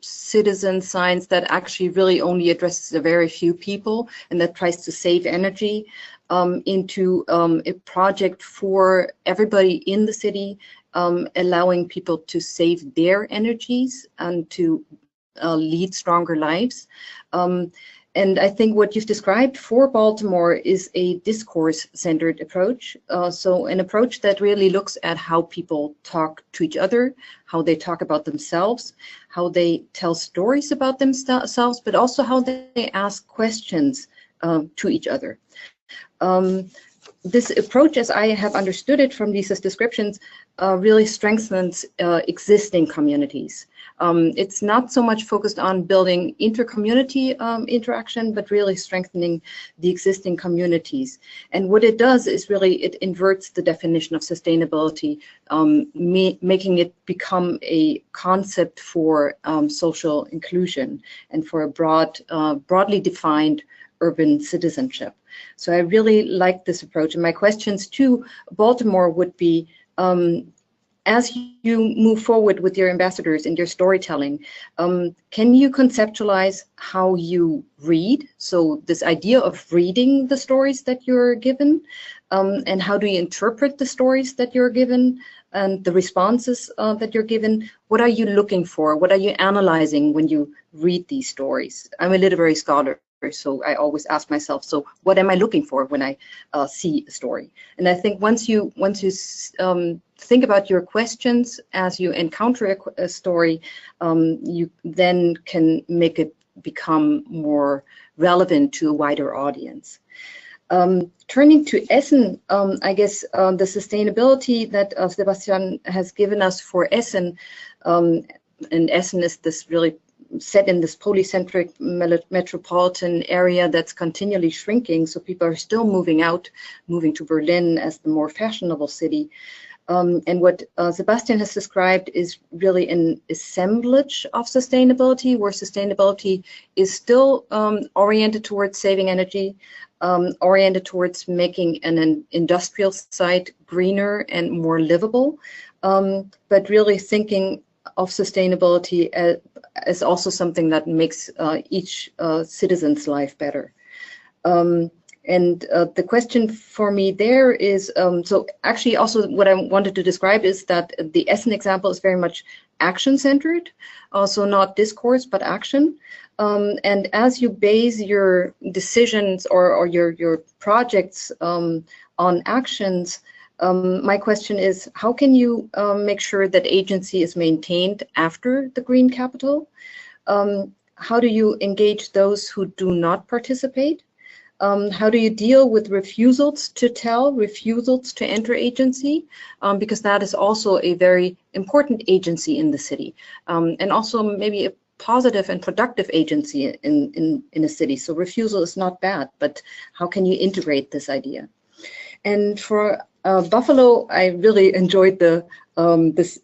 citizen science that actually really only addresses a very few people and that tries to save energy into a project for everybody in the city, allowing people to save their energies and to lead stronger lives. And I think what you've described for Baltimore is a discourse-centered approach. So an approach that really looks at how people talk to each other, how they talk about themselves, how they tell stories about themselves, but also how they ask questions to each other. this approach, as I have understood it from Lisa's descriptions, really strengthens existing communities. It's not so much focused on building inter-community interaction, but really strengthening the existing communities. And what it does is really it inverts the definition of sustainability, making it become a concept for social inclusion and for a broadly defined urban citizenship. So I really like this approach. And my questions to Baltimore would be, as you move forward with your ambassadors and your storytelling, can you conceptualize how you read? So this idea of reading the stories that you're given, and how do you interpret the stories that you're given and the responses that you're given? What are you looking for? What are you analyzing when you read these stories? I'm a literary scholar, so I always ask myself, so what am I looking for when I see a story? And I think once you think about your questions as you encounter a story, you then can make it become more relevant to a wider audience. Turning to Essen, I guess the sustainability that Sebastian has given us for Essen, and Essen is this really set in this polycentric metropolitan area that's continually shrinking, so people are still moving to Berlin as the more fashionable city. And what Sebastian has described is really an assemblage of sustainability, where sustainability is still oriented towards saving energy, oriented towards making an industrial site greener and more livable, but really thinking of sustainability as also something that makes each citizen's life better. And the question for me there is, so actually also what I wanted to describe is that the Essen example is very much action-centered, also not discourse, but action. And as you base your decisions or your projects on actions, my question is, how can you make sure that agency is maintained after the green capital? How do you engage those who do not participate? How do you deal with refusals to tell, refusals to enter agency? Because that is also a very important agency in the city, and also maybe a positive and productive agency in a city. So refusal is not bad, but how can you integrate this idea? And for Buffalo, I really enjoyed this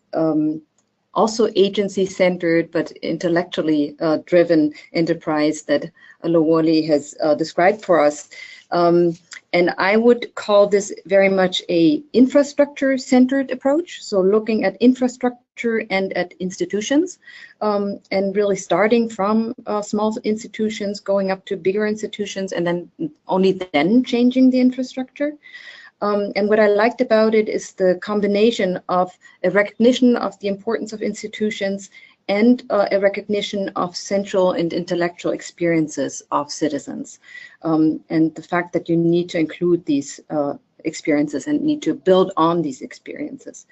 also agency-centered but intellectually driven enterprise that Lowoli has described for us. And I would call this very much a infrastructure-centered approach, so looking at infrastructure and at institutions, and really starting from small institutions, going up to bigger institutions, and then only then changing the infrastructure. And what I liked about it is the combination of a recognition of the importance of institutions and a recognition of central and intellectual experiences of citizens, and the fact that you need to include these experiences and need to build on these experiences.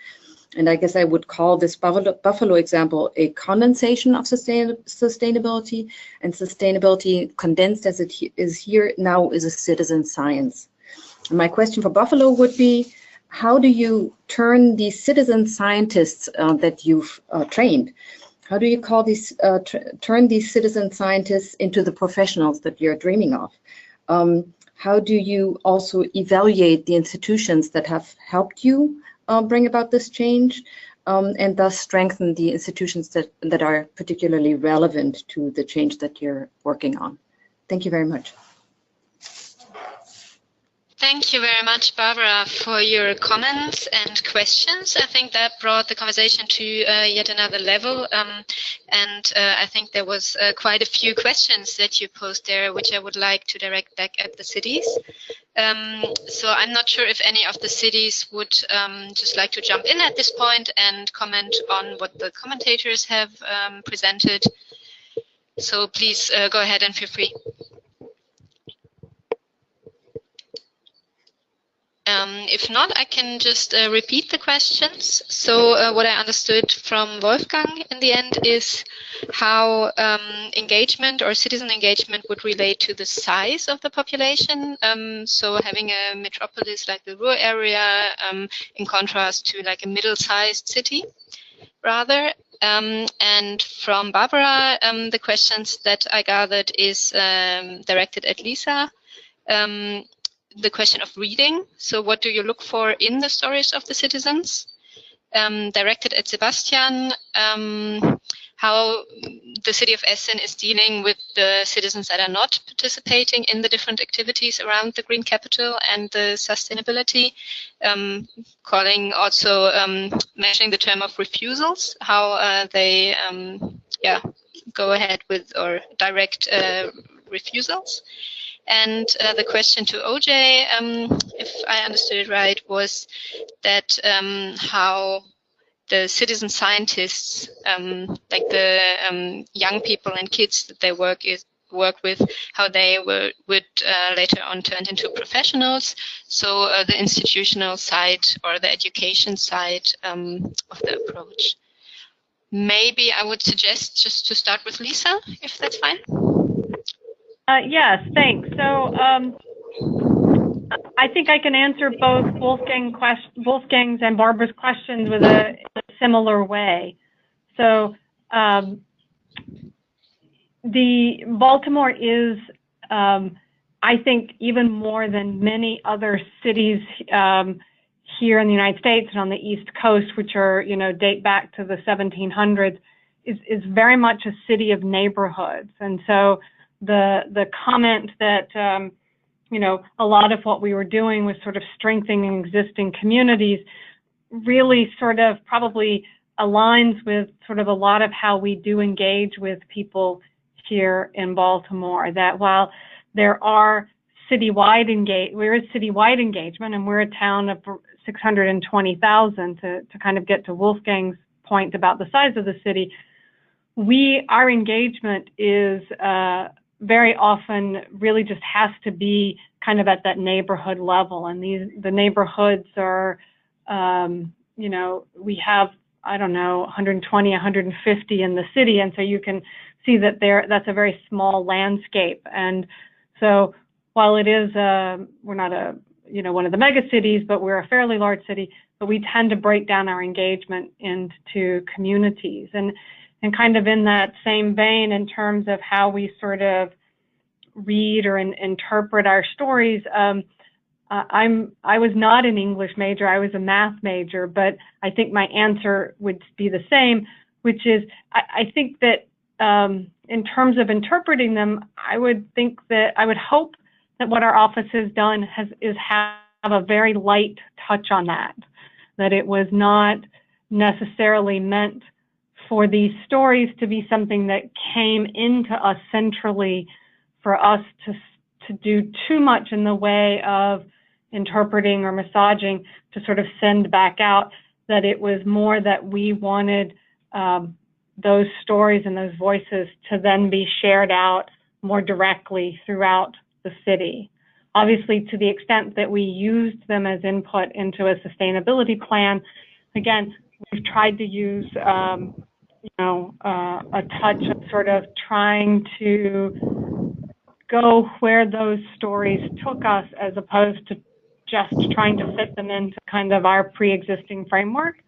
And I guess I would call this Buffalo example a condensation of sustainability, and sustainability condensed as it is here now is a citizen science. And my question for Buffalo would be, how do you turn these citizen scientists that you've trained, how do you call these, turn these citizen scientists into the professionals that you're dreaming of? How do you also evaluate the institutions that have helped you bring about this change, and thus strengthen the institutions that are particularly relevant to the change that you're working on? Thank you very much. Thank you very much, Barbara, for your comments and questions. I think that brought the conversation to yet another level. And I think there was quite a few questions that you posed there, which I would like to direct back at the cities. So I'm not sure if any of the cities would just like to jump in at this point and comment on what the commentators have presented. So please go ahead and feel free. If not, I can just repeat the questions. So what I understood from Wolfgang in the end is how engagement or citizen engagement would relate to the size of the population. So having a metropolis like the Ruhr area in contrast to like a middle-sized city, rather. And from Barbara, the questions that I gathered is directed at Lisa. The question of reading. So what do you look for in the stories of the citizens? Directed at Sebastian, how the city of Essen is dealing with the citizens that are not participating in the different activities around the Green Capital and the sustainability, calling also mentioning the term of refusals, how they go ahead with or direct refusals. And the question to OJ, if I understood it right, was that how the citizen scientists, like the young people and kids that they work with, how they would later on turn into professionals. So the institutional side or the education side of the approach. Maybe I would suggest just to start with Lisa, if that's fine. Yes, thanks. So I think I can answer both Wolfgang's and Barbara's questions with a similar way. So the Baltimore is, I think, even more than many other cities here in the United States and on the East Coast, which are, date back to the 1700s, is very much a city of neighborhoods. And so the comment that, a lot of what we were doing was sort of strengthening existing communities really sort of probably aligns with sort of a lot of how we do engage with people here in Baltimore, that while there is citywide engagement, and we're a town of 620,000 to kind of get to Wolfgang's point about the size of the city, our engagement is very often really just has to be kind of at that neighborhood level. And the neighborhoods are, we have, I don't know, 120, 150 in the city. And so you can see that that's a very small landscape. And so while it is, we're not one of the mega cities, but we're a fairly large city, but we tend to break down our engagement into communities. And kind of in that same vein, in terms of how we sort of read or interpret our stories, I was not an English major, I was a math major, but I think my answer would be the same, which is I think that in terms of interpreting them, I would hope that what our office has done is have a very light touch on that it was not necessarily meant for these stories to be something that came into us centrally for us to do too much in the way of interpreting or massaging to sort of send back out, that it was more that we wanted those stories and those voices to then be shared out more directly throughout the city. Obviously, to the extent that we used them as input into a sustainability plan, again, we've tried to use a touch of sort of trying to go where those stories took us, as opposed to just trying to fit them into kind of our pre-existing framework.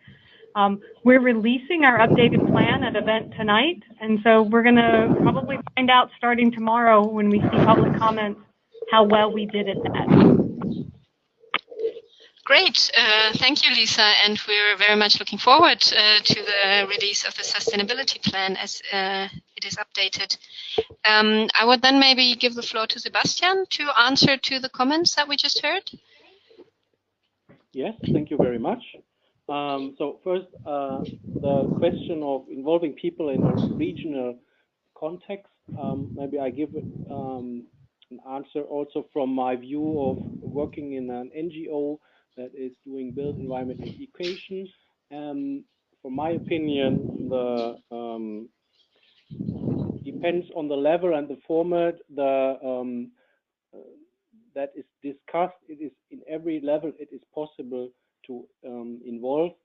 We're releasing our updated plan at event tonight, and so we're going to probably find out starting tomorrow when we see public comments how well we did at that. Great, thank you, Lisa, and we're very much looking forward to the release of the sustainability plan as it is updated. I would then maybe give the floor to Sebastian to answer to the comments that we just heard. Yes, thank you very much. So first, the question of involving people in a regional context, maybe I give an answer also from my view of working in an NGO that is doing built environment education. From my opinion, depends on the level and the format. that is discussed. It is in every level. It is possible to involve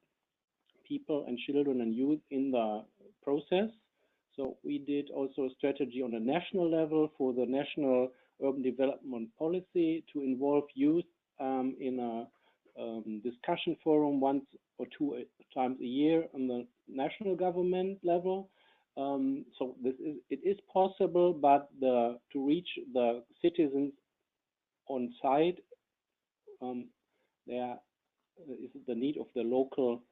people and children and youth in the process. So we did also a strategy on a national level for the national urban development policy to involve youth in a discussion forum once or two times a year on the national government level. So it is possible, but to reach the citizens on site, there is the need of the local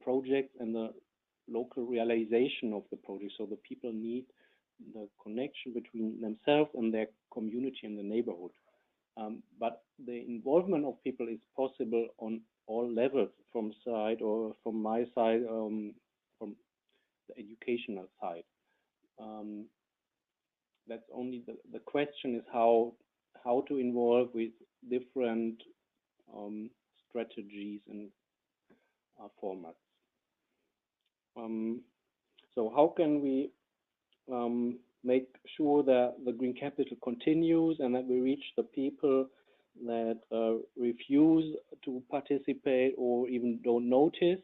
projects and the local realization of the project. So the people need the connection between themselves and their community and the neighborhood. But the involvement of people is possible on all levels, from side or from my side, from the educational side. That's only the question is how to involve with different strategies and formats. So how can we make sure that the Green Capital continues and that we reach the people that refuse to participate or even don't notice?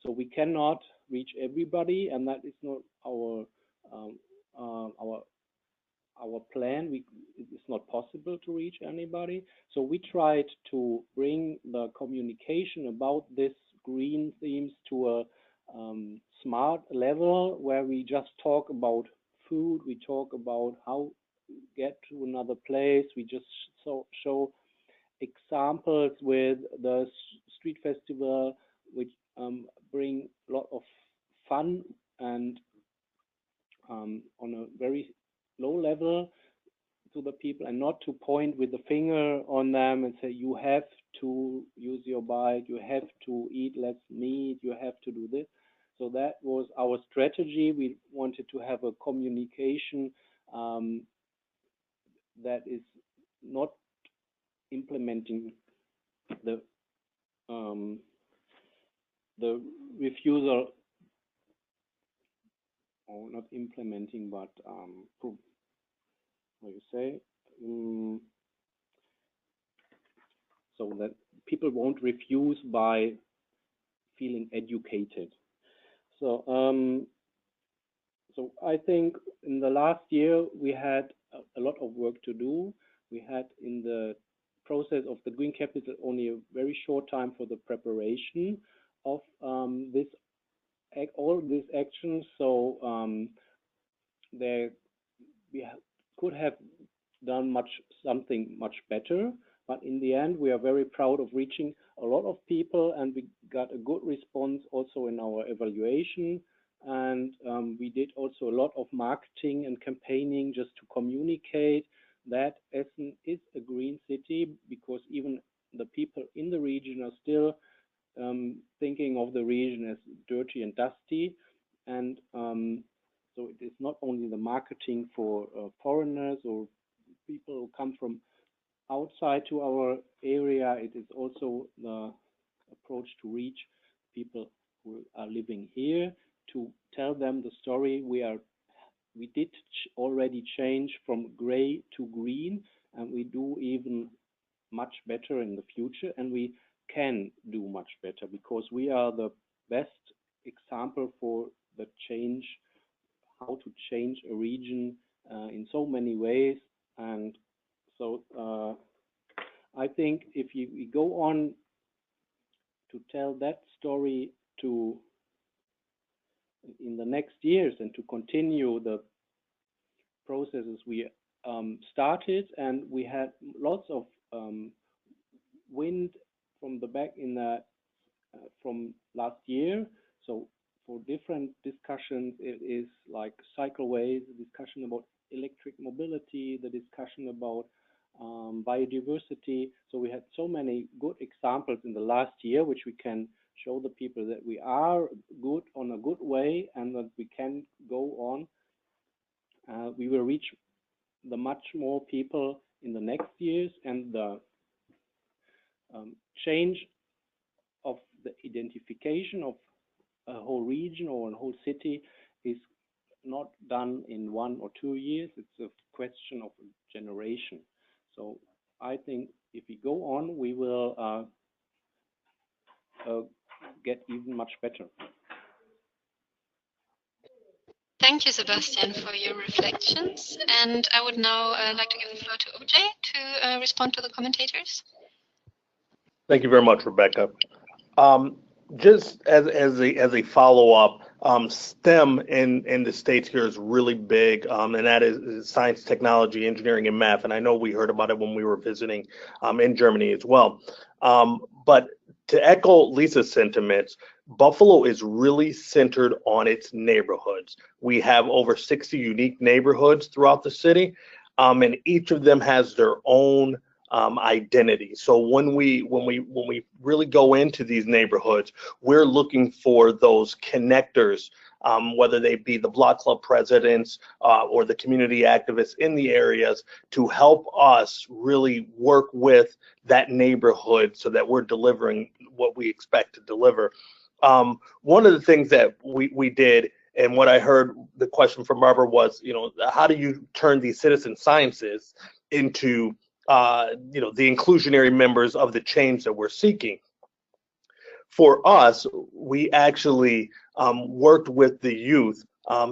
So we cannot reach everybody, and that is not our plan. It is not possible to reach anybody. So we tried to bring the communication about this green themes to a smart level, where we just talk about food, we talk about how to get to another place, we just show examples with the street festival, which bring a lot of fun and on a very low level to the people, and not to point with the finger on them and say, you have to use your bike, you have to eat less meat, you have to do this. So that was our strategy. We wanted to have a communication that is not implementing the refusal, or not implementing, but what you say, so that people won't refuse by feeling educated. So so I think in the last year we had a lot of work to do. We had in the process of the Green Capital only a very short time for the preparation of all these actions. So we could have done something much better, but in the end we are very proud of reaching a lot of people, and we got a good response also in our evaluation. And we did also a lot of marketing and campaigning just to communicate that Essen is a green city, because even the people in the region are still thinking of the region as dirty and dusty. And so it is not only the marketing for foreigners or people who come from outside to our area, it is also the approach to reach people who are living here, to tell them the story. We did already change from gray to green, and we do even much better in the future, and we can do much better, because we are the best example for the change, how to change a region in so many ways. And so I think if we go on to tell that story in the next years, and to continue the processes we started, and we had lots of wind from the back from last year. So for different discussions, it is like cycleways, the discussion about electric mobility, the discussion about biodiversity. So we had so many good examples in the last year, which we can show the people that we are good on a good way, and that we can go on. We will reach the much more people in the next years, and the change of the identification of a whole region or a whole city is not done in 1 or 2 years. It's a question of a generation. So I think if we go on, we will get even much better. Thank you, Sebastian, for your reflections. And I would now like to give the floor to OJ to respond to the commentators. Thank you very much, Rebecca. Just as a follow-up, STEM in the States here is really big, and that is science, technology, engineering, and math. And I know we heard about it when we were visiting in Germany as well. But to echo Lisa's sentiments, Buffalo is really centered on its neighborhoods. We have over 60 unique neighborhoods throughout the city, and each of them has their own identity. So when we really go into these neighborhoods, we're looking for those connectors, whether they be the block club presidents or the community activists in the areas, to help us really work with that neighborhood so that we're delivering what we expect to deliver. One of the things that we did, and what I heard the question from Barbara was, how do you turn these citizen sciences into the inclusionary members of the change that we're seeking? For us, we actually worked with the youth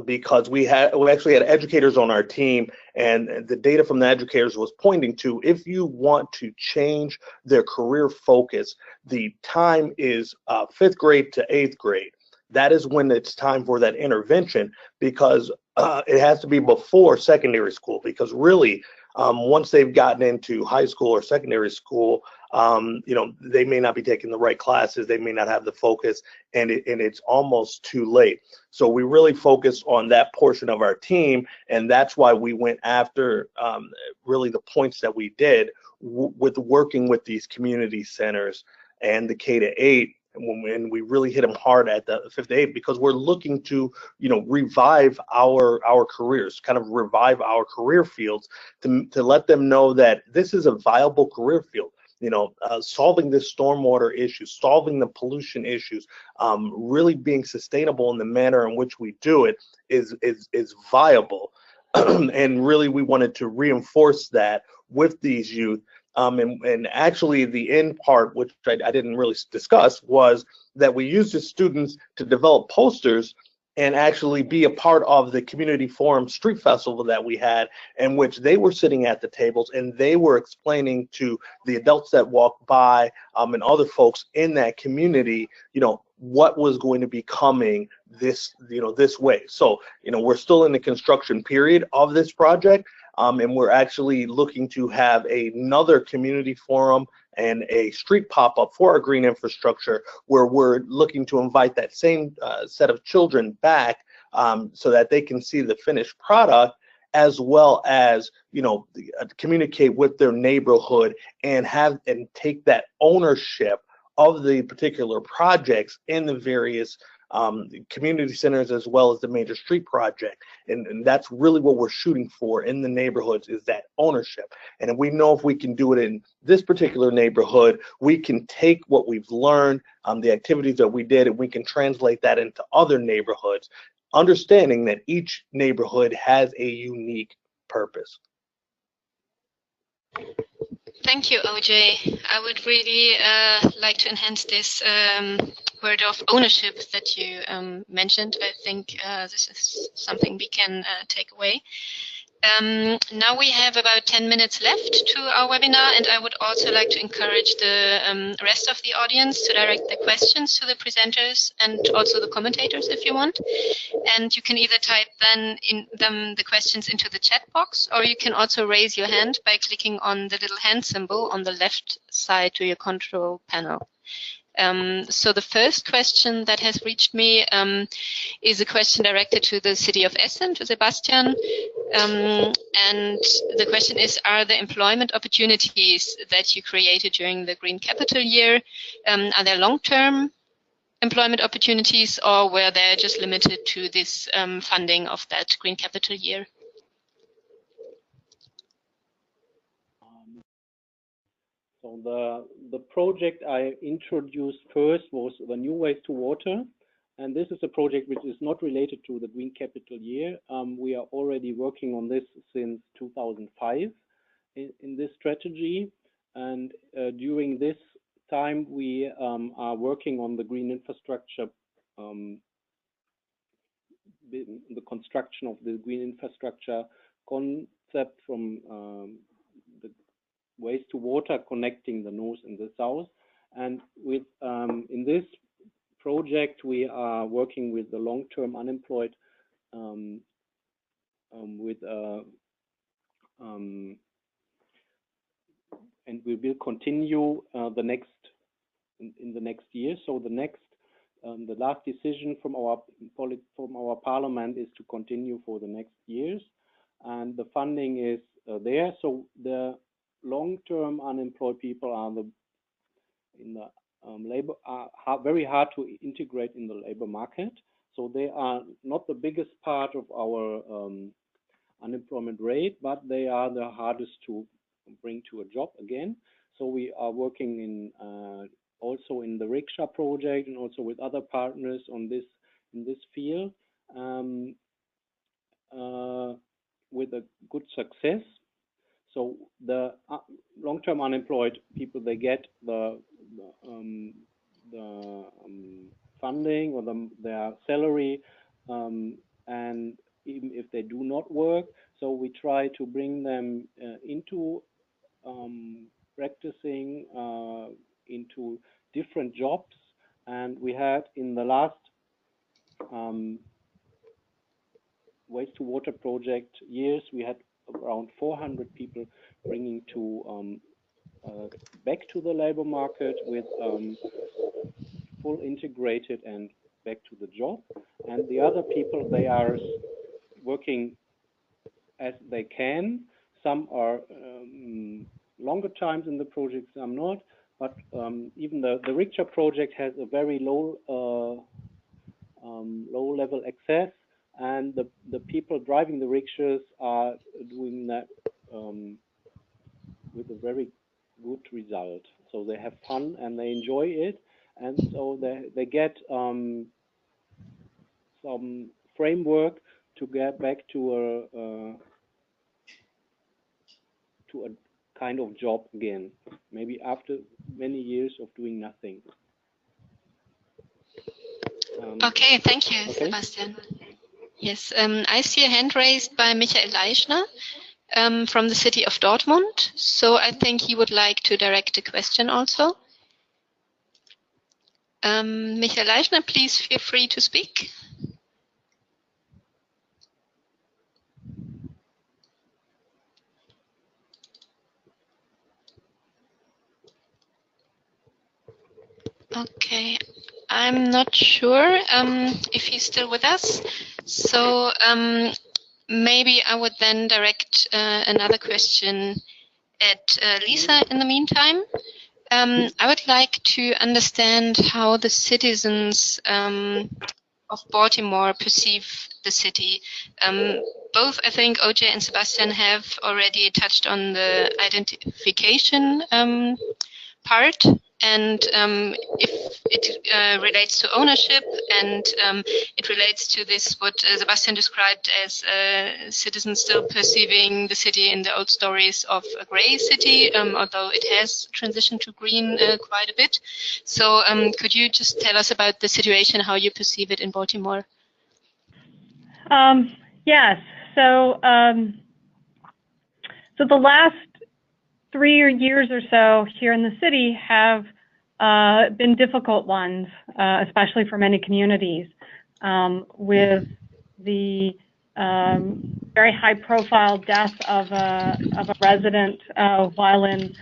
because we actually had educators on our team, and the data from the educators was pointing to, if you want to change their career focus, the time is 5th grade to 8th grade. That is when it's time for that intervention, because it has to be before secondary school, because really, once they've gotten into high school or secondary school, they may not be taking the right classes, they may not have the focus, and it's almost too late. So we really focus on that portion of our team, and that's why we went after really the points that we did with working with these community centers and the K-8. And we really hit them hard at the 5th to 8th, because we're looking to, revive our careers, kind of revive our career fields, to let them know that this is a viable career field. Solving this stormwater issue, solving the pollution issues, really being sustainable in the manner in which we do it is viable. And really, we wanted to reinforce that with these youth. And actually, the end part, which I didn't really discuss, was that we used the students to develop posters and actually be a part of the community forum street festival that we had, in which they were sitting at the tables and they were explaining to the adults that walked by and other folks in that community, what was going to be coming this way. So, we're still in the construction period of this project. And we're actually looking to have another community forum and a street pop-up for our green infrastructure, where we're looking to invite that same set of children back so that they can see the finished product, as well as communicate with their neighborhood and take that ownership of the particular projects in the various community centers, as well as the major street project. And that's really what we're shooting for in the neighborhoods, is that ownership. And we know if we can do it in this particular neighborhood, we can take what we've learned, the activities that we did, and we can translate that into other neighborhoods, understanding that each neighborhood has a unique purpose. Thank you, OJ. I would really like to enhance this word of ownership that you mentioned. I think this is something we can take away. Now we have about 10 minutes left to our webinar, and I would also like to encourage the rest of the audience to direct their questions to the presenters and also the commentators if you want. And you can either type the questions into the chat box, or you can also raise your hand by clicking on the little hand symbol on the left side to your control panel. So the first question that has reached me is a question directed to the city of Essen, to Sebastian. And the question is, are the employment opportunities that you created during the Green Capital Year, are there long-term employment opportunities, or were they just limited to this funding of that Green Capital Year? So the project I introduced first was the new waste to water. and this is a project which is not related to the Green Capital Year. We are already working on this since 2005 in this strategy. And during this time, we are working on the green infrastructure, the construction of the green infrastructure concept from the waste to water connecting the north and the south. And with in this project, we are working with the long-term unemployed and we will continue in the next year. So the last decision from our parliament is to continue for the next years, and the funding is there. So the long-term unemployed people are labor are very hard to integrate in the labor market. So they are not the biggest part of our unemployment rate, but they are the hardest to bring to a job again. So we are working in also in the rickshaw project and also with other partners on this in this field with a good success. So the long-term unemployed people, they get the funding or their salary, and even if they do not work, so we try to bring them into practicing into different jobs. And we had in the last waste to water project years, we had around 400 people bringing to back to the labor market with full integrated and back to the job. And the other people, they are working as they can. Some are longer times in the project, some not. But even the rickshaw project has a very low level access, and the people driving the rickshaws are doing that with a very good result. So they have fun and they enjoy it, and so they get some framework to get back to a kind of job again, maybe after many years of doing nothing. Okay, thank you, okay. Sebastian. Yes, I see a hand raised by Michael Leischner from the city of Dortmund. So I think he would like to direct a question also. Michael Leischner, please feel free to speak. Okay, I'm not sure if he's still with us. So maybe I would then direct another question at Lisa in the meantime. I would like to understand how the citizens of Baltimore perceive the city. Both, I think, OJ and Sebastian have already touched on the identification part, and if it relates to ownership, and it relates to this, what Sebastian described as citizens still perceiving the city in the old stories of a gray city, although it has transitioned to green quite a bit. So could you just tell us about the situation, how you perceive it in Baltimore? Yes. So, so the last 3 years or so here in the city have been difficult ones, especially for many communities, with the very high-profile death of a resident while in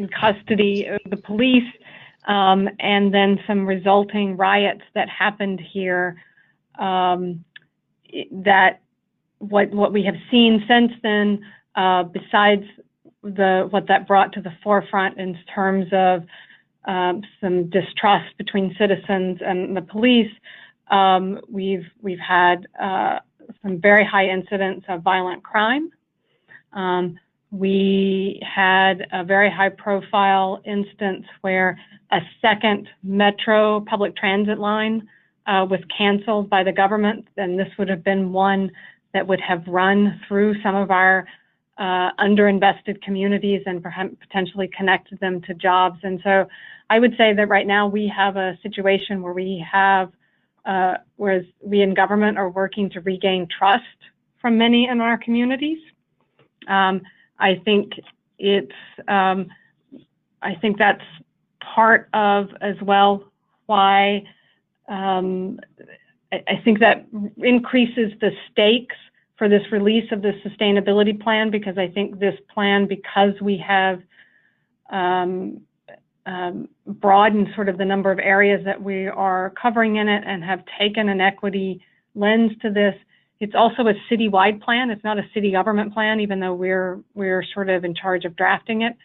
custody of the police, and then some resulting riots that happened here. That what we have seen since then, besides what that brought to the forefront in terms of some distrust between citizens and the police, we've had some very high incidents of violent crime. We had a very high-profile instance where a second metro public transit line was canceled by the government, and this would have been one that would have run through some of our underinvested communities and perhaps potentially connected them to jobs. And so I would say that right now we have a situation where we have, whereas we in government are working to regain trust from many in our communities. I think that's part of as well why I think that increases the stakes for this release of the sustainability plan, because I think this plan, because we have broadened sort of the number of areas that we are covering in it and have taken an equity lens to this. It's also a citywide plan. It's not a city government plan, even though we're sort of in charge of drafting it.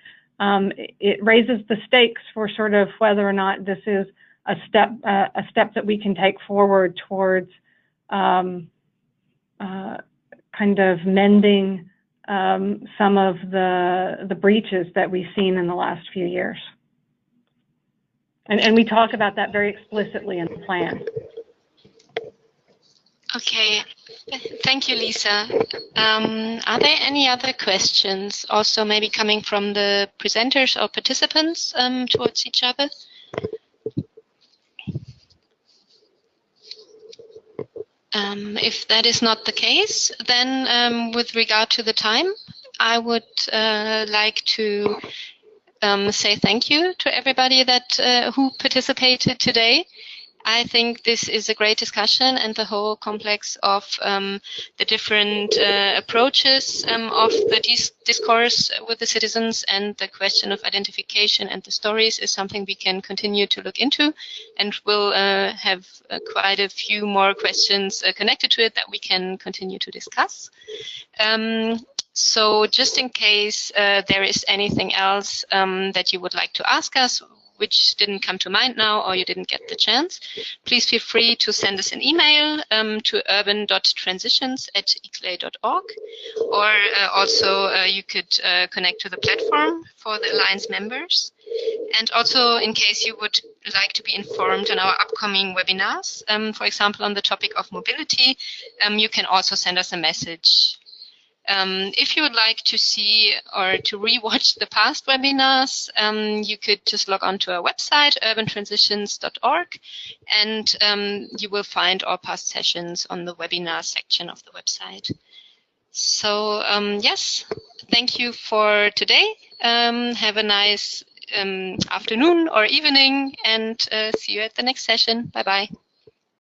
It raises the stakes for sort of whether or not this is a step that we can take forward towards kind of mending some of the breaches that we've seen in the last few years. And we talk about that very explicitly in the plan. Okay, thank you, Lisa. Are there any other questions, also maybe coming from the presenters or participants towards each other? If that is not the case, then with regard to the time, I would like to say thank you to everybody that who participated today. I think this is a great discussion, and the whole complex of the different approaches of the discourse with the citizens and the question of identification and the stories is something we can continue to look into, and we'll have quite a few more questions connected to it that we can continue to discuss. So just in case there is anything else that you would like to ask us, which didn't come to mind now or you didn't get the chance, please feel free to send us an email to urban.transitions@iclay.org, or also you could connect to the platform for the Alliance members. And also, in case you would like to be informed on our upcoming webinars, for example, on the topic of mobility, you can also send us a message. If you would like to see or to rewatch the past webinars, you could just log on to our website, urbantransitions.org, and you will find all past sessions on the webinar section of the website. So yes, thank you for today. Have a nice afternoon or evening, and see you at the next session. Bye-bye.